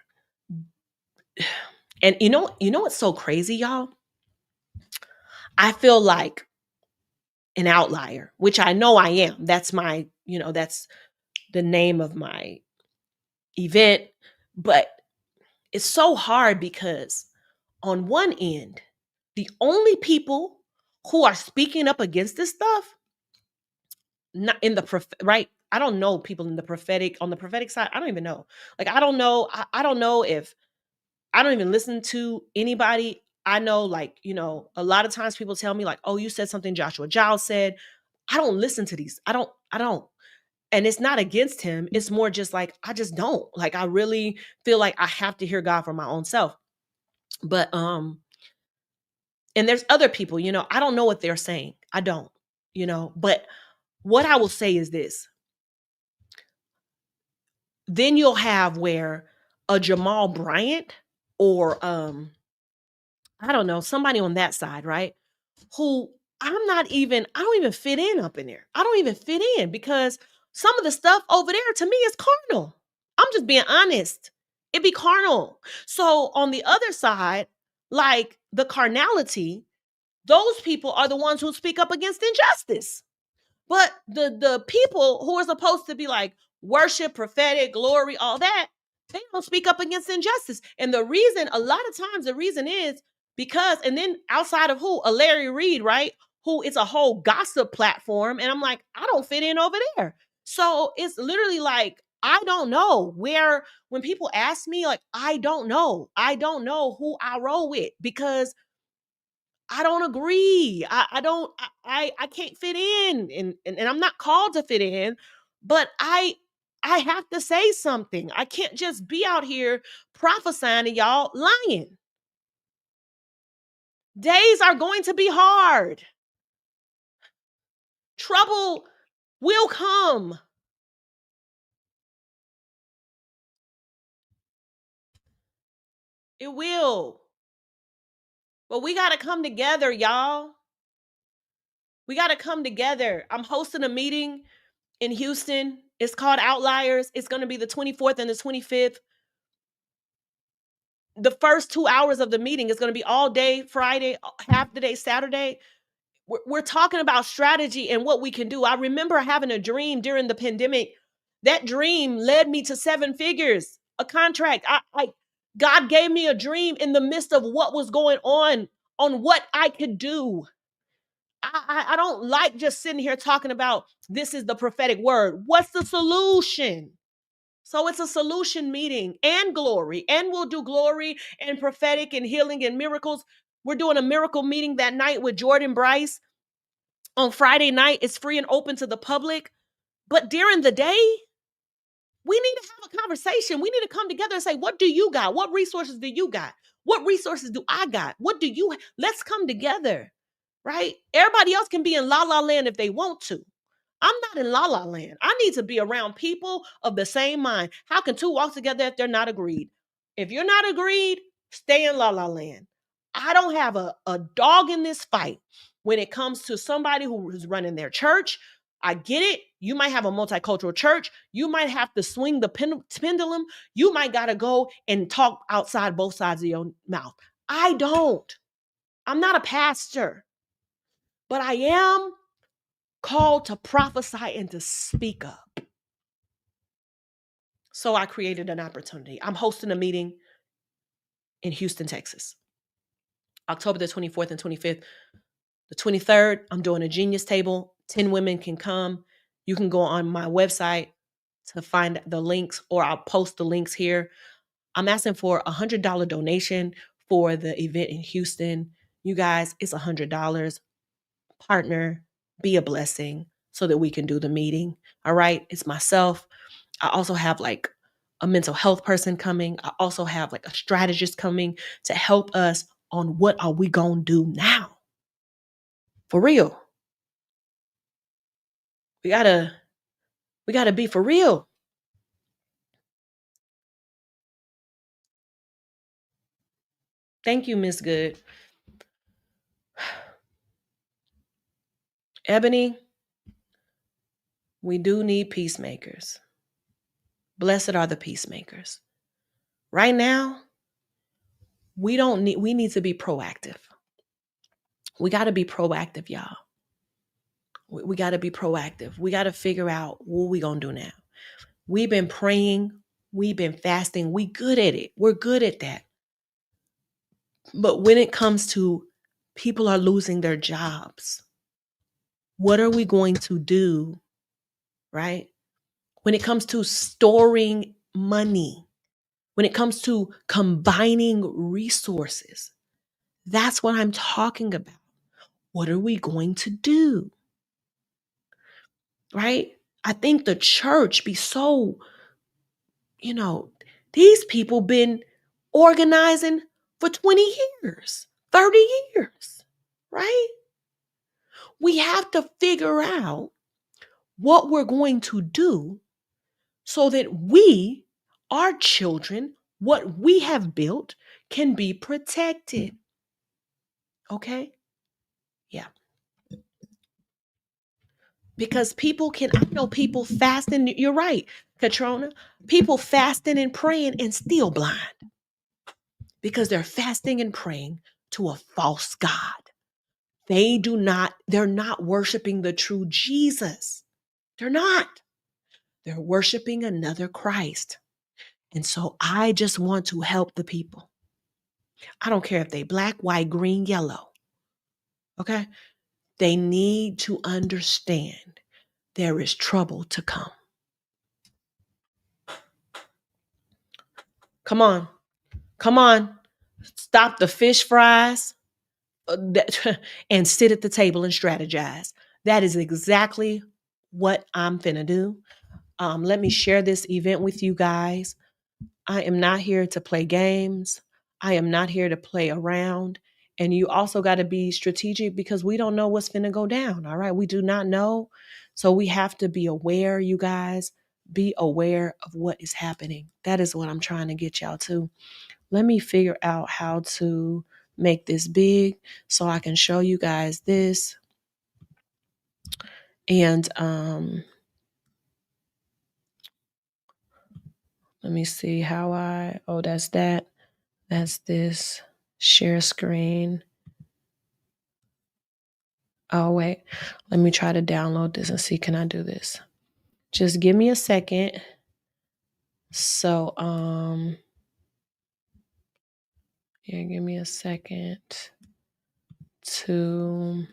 And you know what's so crazy, y'all? I feel like an outlier, which I know I am. That's that's the name of my event. But it's so hard because on one end, the only people who are speaking up against this stuff, not in the right. I don't know people in the prophetic on the prophetic side. I don't even know. Like I don't know. I don't know if I don't even listen to anybody. I know, like, a lot of times people tell me, like, oh, you said something Joshua Giles said. I don't listen to these. I don't. And it's not against him. It's more just like, I just don't. Like, I really feel like I have to hear God for my own self. But, and there's other people, I don't know what they're saying. I don't, but what I will say is this. Then you'll have where a Jamal Bryant or, I don't know, somebody on that side, right? Who I don't even fit in up in there. I don't even fit in because some of the stuff over there to me is carnal. I'm just being honest. It be carnal. So on the other side, like the carnality, those people are the ones who speak up against injustice. But the people who are supposed to be like worship, prophetic, glory, all that, they don't speak up against injustice. And the reason, a lot of times, the reason is because, and then outside of who? A Larry Reed, right? Who is a whole gossip platform. And I'm like, I don't fit in over there. So it's literally like, I don't know where, when people ask me, like, I don't know. I don't know who I roll with because I don't agree. I don't I can't fit in and I'm not called to fit in, but I have to say something. I can't just be out here prophesying to y'all lying. Days are going to be hard. Trouble will come. It will. But we got to come together, y'all. We got to come together. I'm hosting a meeting in Houston. It's called Outliers. It's going to be the 24th and the 25th. The first 2 hours of the meeting is going to be all day Friday, half the day Saturday. We're talking about strategy and what we can do. I remember having a dream during the pandemic. That dream led me to 7 figures, a contract. God gave me a dream in the midst of what was going on what I could do. I don't like just sitting here talking about this is the prophetic word. What's the solution? So it's a solution meeting and glory, and we'll do glory and prophetic and healing and miracles. We're doing a miracle meeting that night with Jordan Bryce on Friday night. It's free and open to the public. But during the day, we need to have a conversation. We need to come together and say, what do you got? What resources do you got? What resources do I got? What do you? Let's come together, right? Everybody else can be in la la land if they want to. I'm not in la la land. I need to be around people of the same mind. How can two walk together if they're not agreed? If you're not agreed, stay in la la land. I don't have a dog in this fight when it comes to somebody who's running their church. I get it. You might have a multicultural church. You might have to swing the pendulum. You might got to go and talk outside both sides of your mouth. I don't. I'm not a pastor, but I am called to prophesy and to speak up. So I created an opportunity. I'm hosting a meeting in Houston, Texas. October the 24th and 25th. The 23rd, I'm doing a genius table. 10 women can come. You can go on my website to find the links, or I'll post the links here. I'm asking for $100 donation for the event in Houston. You guys, it's $100. Partner, be a blessing so that we can do the meeting. All right. It's myself. I also have like a mental health person coming. I also have like a strategist coming to help us on what are we going to do now? For real. We gotta be for real. Thank you, Miss Good. Ebony, we do need peacemakers. Blessed are the peacemakers. Right now, we need to be proactive. We got to be proactive, y'all. We got to be proactive. We got to figure out what we going to do now. We've been praying, we've been fasting. We good at it. We're good at that. But when it comes to people are losing their jobs, what are we going to do, right? When it comes to storing money, when it comes to combining resources, that's what I'm talking about. What are we going to do? Right? I think the church be so, these people been organizing for 20 years, 30 years, right? We have to figure out what we're going to do so that we, our children, what we have built can be protected. Okay? Yeah. Because I know people fasting, you're right, Katrona. People fasting and praying and still blind because they're fasting and praying to a false God. They're not worshiping the true Jesus. They're not. They're worshiping another Christ. And so I just want to help the people. I don't care if they black, white, green, yellow. Okay? They need to understand there is trouble to come. Come on. Come on. Stop the fish fries and sit at the table and strategize. That is exactly what I'm finna do. Let me share this event with you guys. I am not here to play games. I am not here to play around. And you also got to be strategic because we don't know what's finna go down. All right. We do not know. So we have to be aware, you guys. Be aware of what is happening. That is what I'm trying to get y'all to. Let me figure out how to make this big so I can show you guys this. And let me see how that's that. That's this. Share screen. Oh, wait. Let me try to download this and see, can I do this? Just give me a second. So, yeah, give me a second to...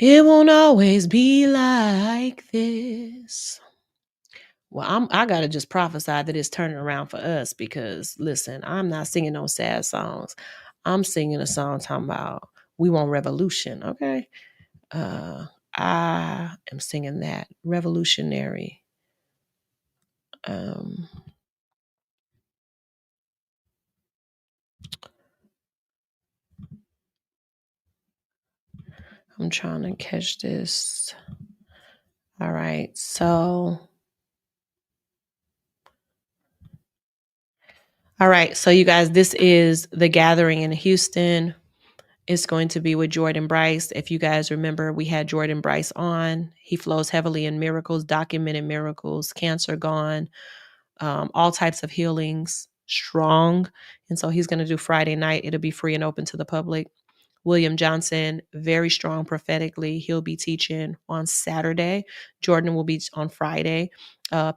It won't always be like this. Well, I gotta just prophesy that it's turning around for us because listen, I'm not singing no sad songs. I'm singing a song talking about we want revolution. Okay, I am singing that revolutionary. I'm trying to catch this. All right, so. All right, so you guys, this is the gathering in Houston. It's going to be with Jordan Bryce. If you guys remember, we had Jordan Bryce on. He flows heavily in miracles, documented miracles, cancer gone, all types of healings, strong. And so he's going to do Friday night. It'll be free and open to the public. William Johnson, very strong prophetically. He'll be teaching on Saturday. Jordan will be on Friday.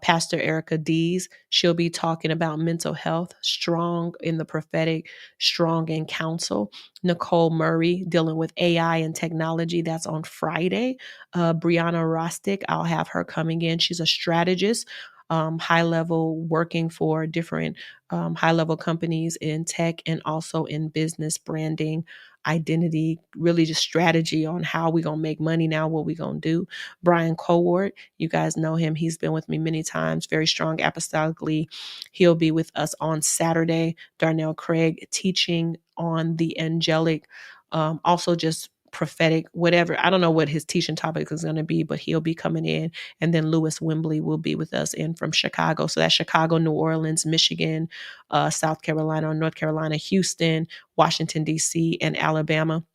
Pastor Erica Dees, she'll be talking about mental health, strong in the prophetic, strong in counsel. Nicole Murray, dealing with AI and technology, that's on Friday. Brianna Rostick, I'll have her coming in. She's a strategist, high level, working for different high level companies in tech and also in business branding, identity, really just strategy on how we going to make money now, what we going to do. Brian Cowart, you guys know him. He's been with me many times, very strong apostolically. He'll be with us on Saturday. Darnell Craig teaching on the angelic, also just prophetic, whatever. I don't know what his teaching topic is going to be, but he'll be coming in. And then Lewis Wembley will be with us in from Chicago. So that's Chicago, New Orleans, Michigan, South Carolina, North Carolina, Houston, Washington, D.C., and Alabama,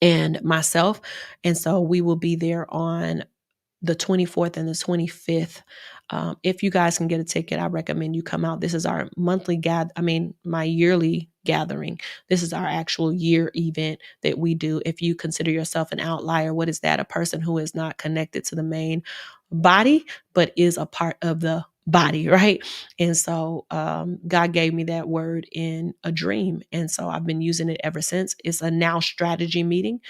and myself. And so we will be there on the 24th and the 25th. If you guys can get a ticket, I recommend you come out. This is our my yearly gathering. This is our actual year event that we do. If you consider yourself an outlier, what is that? A person who is not connected to the main body, but is a part of the body, right? And so God gave me that word in a dream. And so I've been using it ever since. It's a now strategy meeting.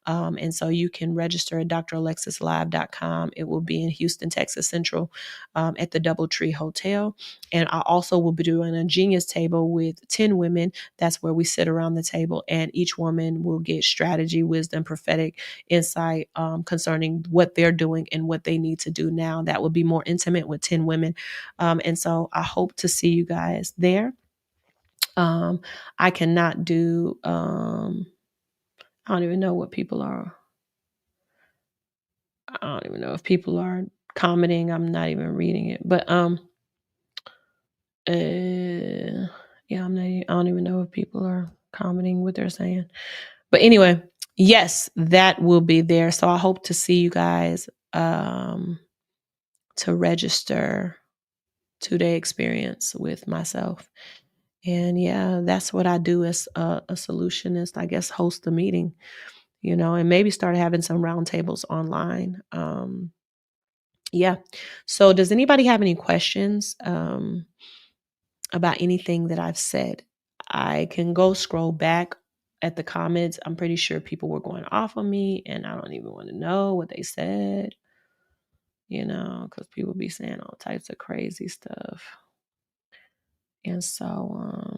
And so you can register at dralexislive.com. It will be in Houston, Texas Central, at the Doubletree Hotel. And I also will be doing a genius table with 10 women. That's where we sit around the table, and each woman will get strategy, wisdom, prophetic insight concerning what they're doing and what they need to do now. That will be more intimate with 10 women. And so I hope to see you guys there. I cannot do, I don't even know what people are. I don't even know if people are commenting. I'm not even reading it. But yeah, I don't even know if people are commenting what they're saying. But anyway, yes, that will be there. So I hope to see you guys to register 2-day experience with myself. And yeah, that's what I do as a solutionist, I guess, host a meeting, and maybe start having some roundtables online. Yeah. So does anybody have any questions about anything that I've said? I can go scroll back at the comments. I'm pretty sure people were going off on me, and I don't even want to know what they said, because people be saying all types of crazy stuff. And so,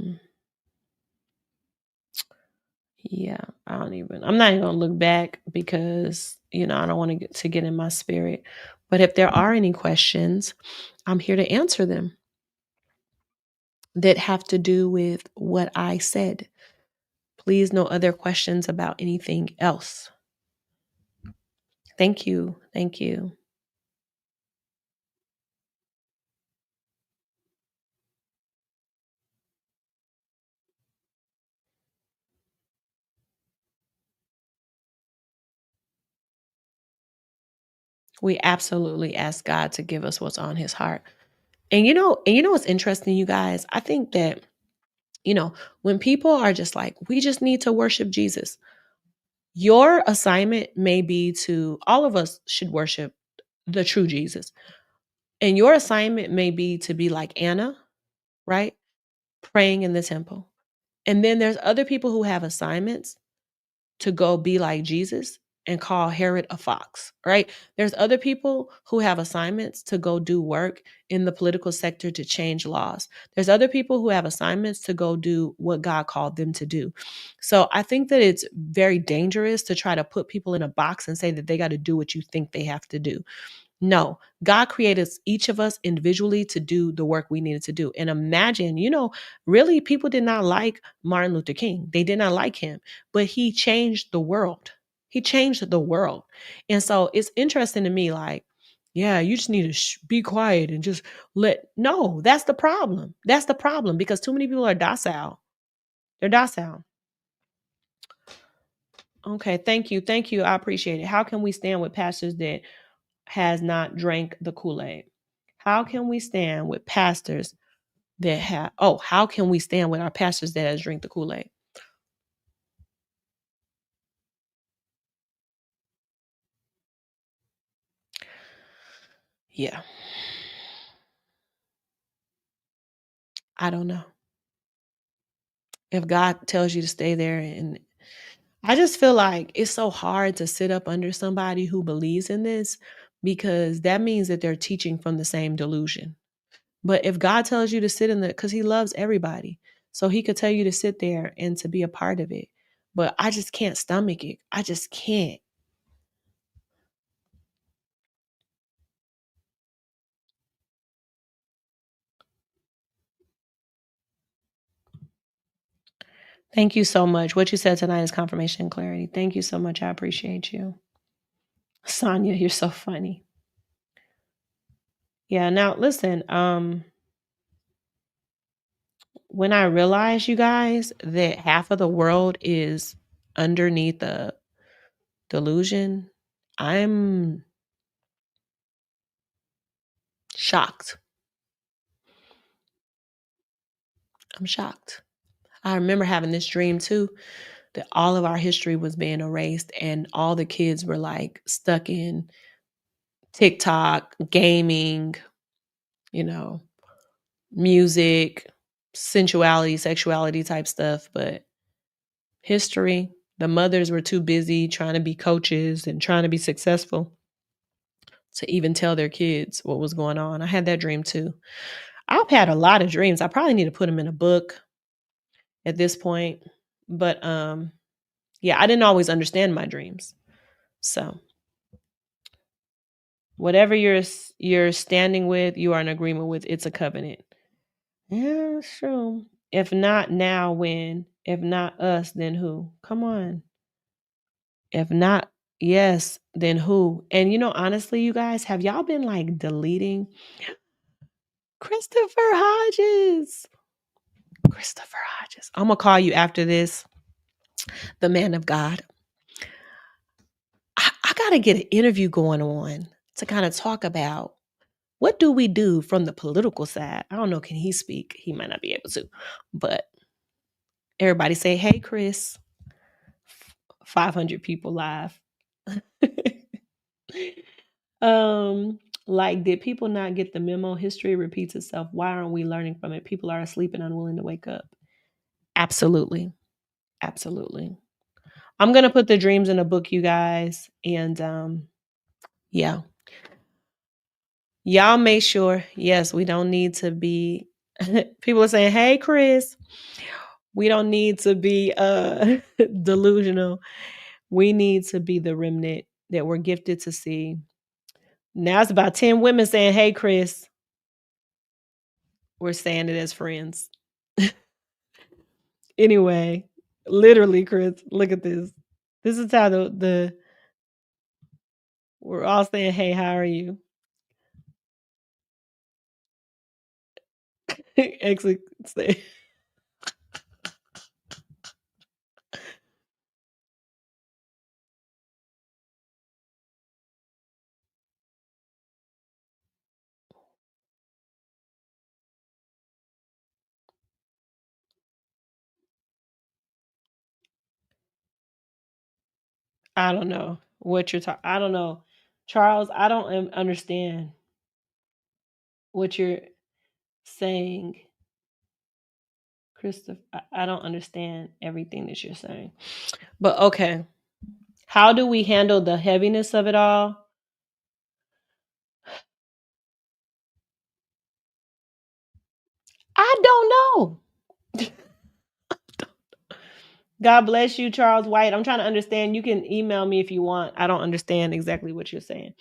yeah, I'm not even gonna look back because, I don't want to get in my spirit. But if there are any questions, I'm here to answer them that have to do with what I said. Please, no other questions about anything else. Thank you. Thank you. We absolutely ask God to give us what's on his heart. And what's interesting, you guys? I think that, when people are just like, we just need to worship Jesus, your assignment may be to, all of us should worship the true Jesus. And your assignment may be to be like Anna, right? Praying in the temple. And then there's other people who have assignments to go be like Jesus and call Herod a fox, right? There's other people who have assignments to go do work in the political sector to change laws. There's other people who have assignments to go do what God called them to do. So I think that it's very dangerous to try to put people in a box and say that they got to do what you think they have to do. No, God created each of us individually to do the work we needed to do. And imagine, really people did not like Martin Luther King. They did not like him, but he changed the world. He changed the world. And so it's interesting to me, like, yeah, you just need to be quiet and just no, that's the problem. That's the problem because too many people are docile. They're docile. Okay, thank you. Thank you. I appreciate it. How can we stand with pastors that has not drank the Kool-Aid? How can we stand with pastors that have, how can we stand with our pastors that has drank the Kool-Aid? Yeah. I don't know. If God tells you to stay there, and I just feel like it's so hard to sit up under somebody who believes in this, because that means that they're teaching from the same delusion. But if God tells you to sit in the, because he loves everybody, so he could tell you to sit there and to be a part of it. But I just can't stomach it. I just can't. Thank you so much. What you said tonight is confirmation and clarity. Thank you so much. I appreciate you. Sonia, you're so funny. Yeah, now listen, when I realized, you guys, that half of the world is underneath the delusion, I'm shocked. I'm shocked. I remember having this dream too, that all of our history was being erased and all the kids were like stuck in TikTok, gaming, you know, music, sensuality, sexuality type stuff. But history, the mothers were too busy trying to be coaches and trying to be successful to even tell their kids what was going on. I had that dream too. I've had a lot of dreams. I probably need to put them in a book at this point. But yeah, I didn't always understand my dreams. So, whatever you're standing with, you are in agreement with, it's a covenant. Yeah, sure. If not now, when? If not us, then who? Come on. If not, yes, then who? And honestly, you guys, have y'all been like deleting Christopher Hodges? Christopher Hodges. I'm gonna call you after this, the man of God. I gotta get an interview going on to kind of talk about what do we do from the political side. I don't know. Can he speak? He might not be able to, but everybody say, "Hey, Chris." 500 people live. um, like, did people not get the memo? History repeats itself. Why aren't we learning from it? People are asleep and unwilling to wake up. Absolutely. Absolutely. I'm gonna put the dreams in a book, you guys. And yeah. Y'all make sure, yes, we don't need to be people are saying, "Hey, Chris." We don't need to be delusional. We need to be the remnant that we're gifted to see. Now it's about 10 women saying, "Hey, Chris." We're saying it as friends. Anyway, literally, Chris, look at this. This is how the we're all saying, "Hey, how are you?" Exit say, I don't know what you're talking. I don't know, Charles. I don't understand what you're saying, Christopher. I don't understand everything that you're saying. But okay, how do we handle the heaviness of it all? I don't know. God bless you, Charles White. I'm trying to understand. You can email me if you want. I don't understand exactly what you're saying.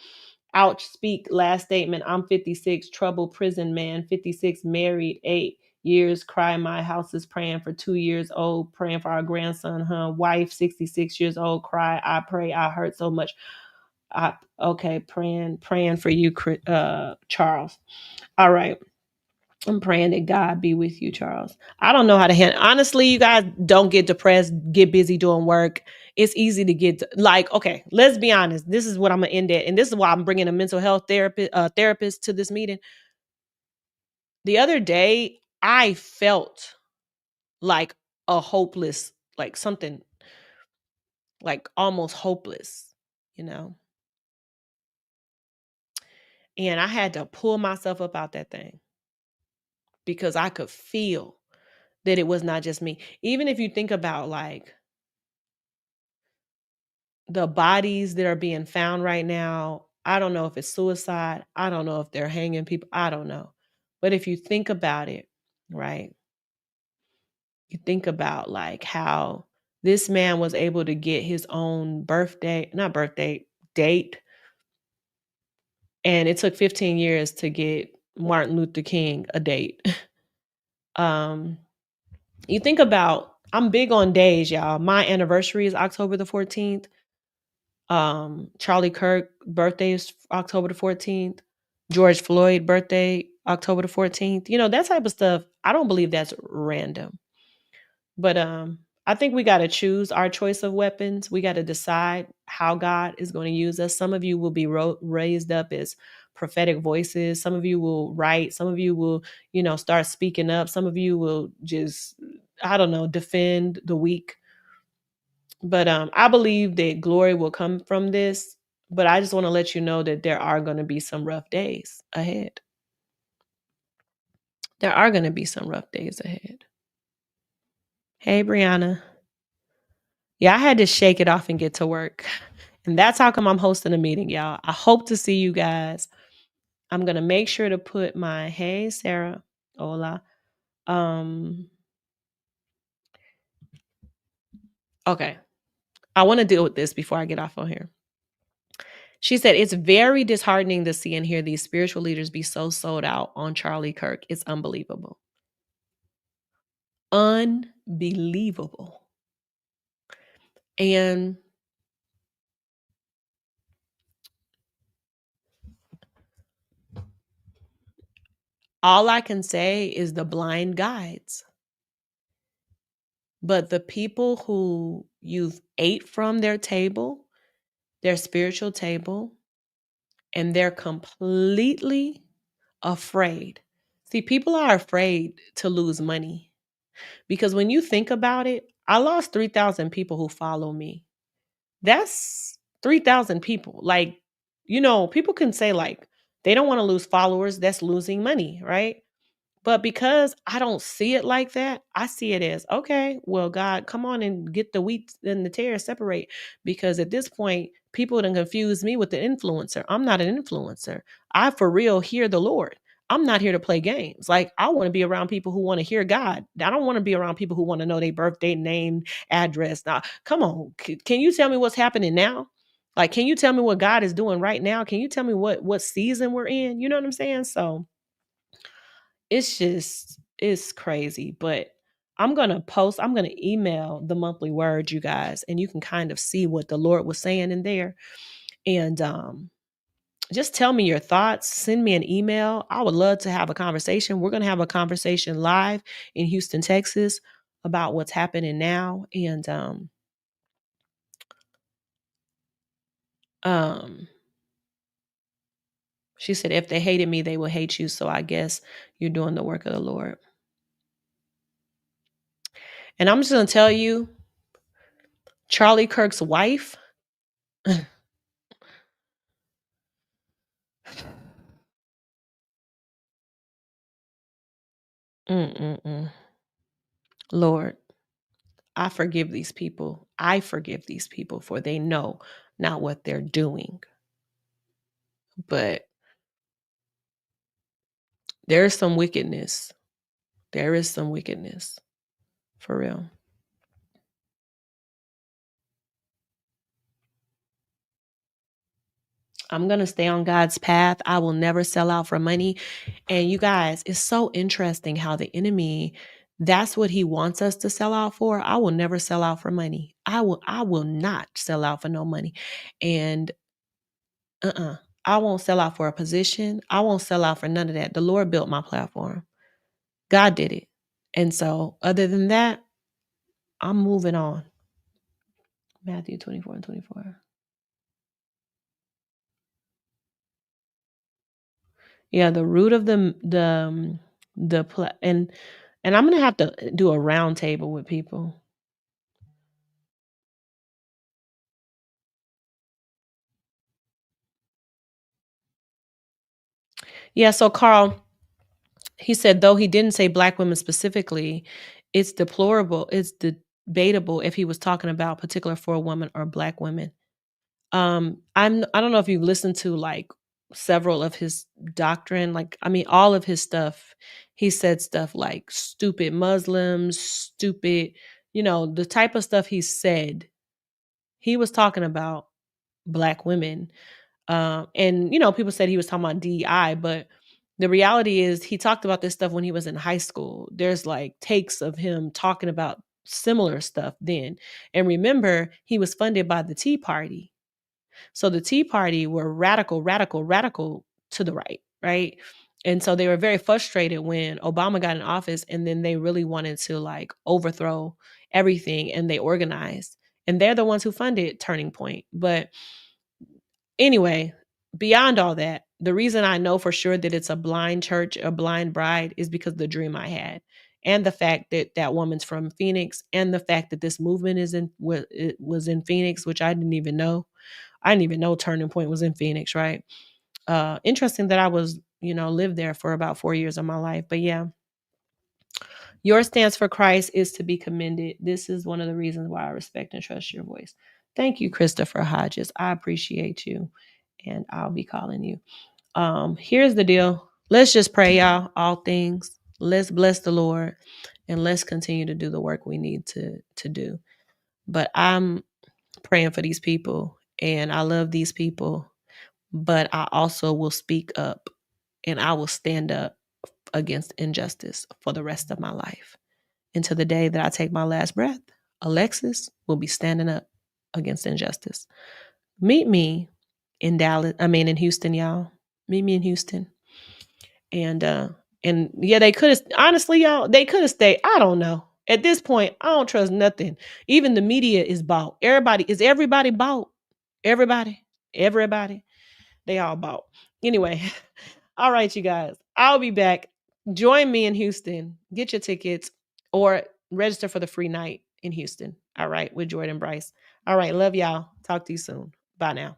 Ouch, speak. Last statement. I'm 56, trouble prison man. 56, married, 8 years. Cry. My house is praying for 2 years old. Praying for our grandson, huh? Wife, 66 years old. Cry. I pray. I hurt so much. Okay, praying for you, Charles. All right. I'm praying that God be with you, Charles. I don't know how to handle. Honestly, you guys, don't get depressed. Get busy doing work. It's easy to get like. Okay, let's be honest. This is what I'm gonna end at, and this is why I'm bringing a mental health therapist to this meeting. The other day, I felt like a hopeless, like something, like almost hopeless. You know, And I had to pull myself up out that thing because I could feel that it was not just me. Even if you think about like the bodies that are being found right now, I don't know if it's suicide. I don't know if they're hanging people. I don't know. But if you think about it, right? You think about like how this man was able to get his own birthday, not birthday, date. And it took 15 years to get Martin Luther King a date. um, you think about, I'm big on days, y'all. My anniversary is October the 14th. Charlie Kirk birthday is October the 14th. George Floyd birthday October the 14th. You know, that type of stuff. I don't believe that's random. But I think we got to choose our choice of weapons. We got to decide how God is going to use us. Some of you will be raised up as prophetic voices. Some of you will write. Some of you will, start speaking up. Some of you will just, I don't know, defend the weak. But I believe that glory will come from this. But I just want to let you know that there are going to be some rough days ahead. There are going to be some rough days ahead. Hey, Brianna. Yeah, I had to shake it off and get to work. And that's how come I'm hosting a meeting, y'all. I hope to see you guys. I'm going to make sure to put my, hey, Sarah, hola. Okay. I want to deal with this before I get off on here. She said, it's very disheartening to see and hear these spiritual leaders be so sold out on Charlie Kirk. It's unbelievable. Unbelievable. And all I can say is the blind guides. But the people who you've ate from their table, their spiritual table, and they're completely afraid. See, people are afraid to lose money because when you think about it, I lost 3,000 people who follow me. That's 3,000 people. Like, people can say like they don't want to lose followers, that's losing money, right? But because I don't see it like that, I see it as, okay, well, God, come on and get the wheat and the tares separate. Because at this point, people done confuse me with the influencer. I'm not an influencer. I for real hear the Lord. I'm not here to play games. Like, I want to be around people who want to hear God. I don't want to be around people who want to know their birthday, name, address. Now, come on. Can you tell me what's happening now? Like, can you tell me what God is doing right now? Can you tell me what season we're in? You know what I'm saying? So it's crazy, but I'm gonna email the monthly word, you guys, and you can kind of see what the Lord was saying in there. And just tell me your thoughts, send me an email. I would love to have a conversation. We're gonna have a conversation live in Houston, Texas about what's happening now. And um she said, if they hated me, they will hate you. So I guess you're doing the work of the Lord. And I'm just gonna tell you, Charlie Kirk's wife. Mm-mm-mm. Lord, I forgive these people. I forgive these people, for they know not what they're doing. But there is some wickedness. There is some wickedness. For real. I'm going to stay on God's path. I will never sell out for money. And you guys, it's so interesting how the enemy, that's what he wants us to sell out for. I will never sell out for money. I will not sell out for no money. And I won't sell out for a position. I won't sell out for none of that. The Lord built my platform. God did it. And so, other than that, I'm moving on. Matthew 24 and 24. Yeah, the root of and I'm gonna have to do a round table with people. Yeah, so Carl, he said, though he didn't say black women specifically, it's deplorable, it's debatable if he was talking about particular for a woman or black women. I don't know if you've listened to like several of his doctrine, like I mean all of his stuff. He said stuff like stupid Muslims, stupid, the type of stuff he said. He was talking about black women. And people said he was talking about DEI, but the reality is he talked about this stuff when he was in high school. There's like takes of him talking about similar stuff then. And remember, he was funded by the Tea Party. So the Tea Party were radical, radical, radical to the right, right? And so they were very frustrated when Obama got in office and then they really wanted to like overthrow everything and they organized. And they're the ones who funded Turning Point. But anyway, beyond all that, the reason I know for sure that it's a blind church, a blind bride, is because of the dream I had, and the fact that that woman's from Phoenix, and the fact that this movement it was in Phoenix, which I didn't even know. I didn't even know Turning Point was in Phoenix, right? Interesting that I was, lived there for about 4 years of my life. But yeah, your stance for Christ is to be commended. This is one of the reasons why I respect and trust your voice. Thank you, Christopher Hodges. I appreciate you, and I'll be calling you. Here's the deal. Let's just pray, y'all, all things. Let's bless the Lord and let's continue to do the work we need to do. But I'm praying for these people and I love these people, but I also will speak up and I will stand up against injustice for the rest of my life. Until the day that I take my last breath, Alexis will be standing up against injustice. Meet me in Houston, y'all. Meet me in Houston. And yeah, they could have honestly, y'all, they could have stayed. I don't know. At this point, I don't trust nothing. Even the media is bought. Everybody bought? Everybody. Everybody. They all bought. Anyway, all right, you guys. I'll be back. Join me in Houston. Get your tickets or register for the free night in Houston. All right, with Jordan Bryce. All right, love y'all. Talk to you soon. Bye now.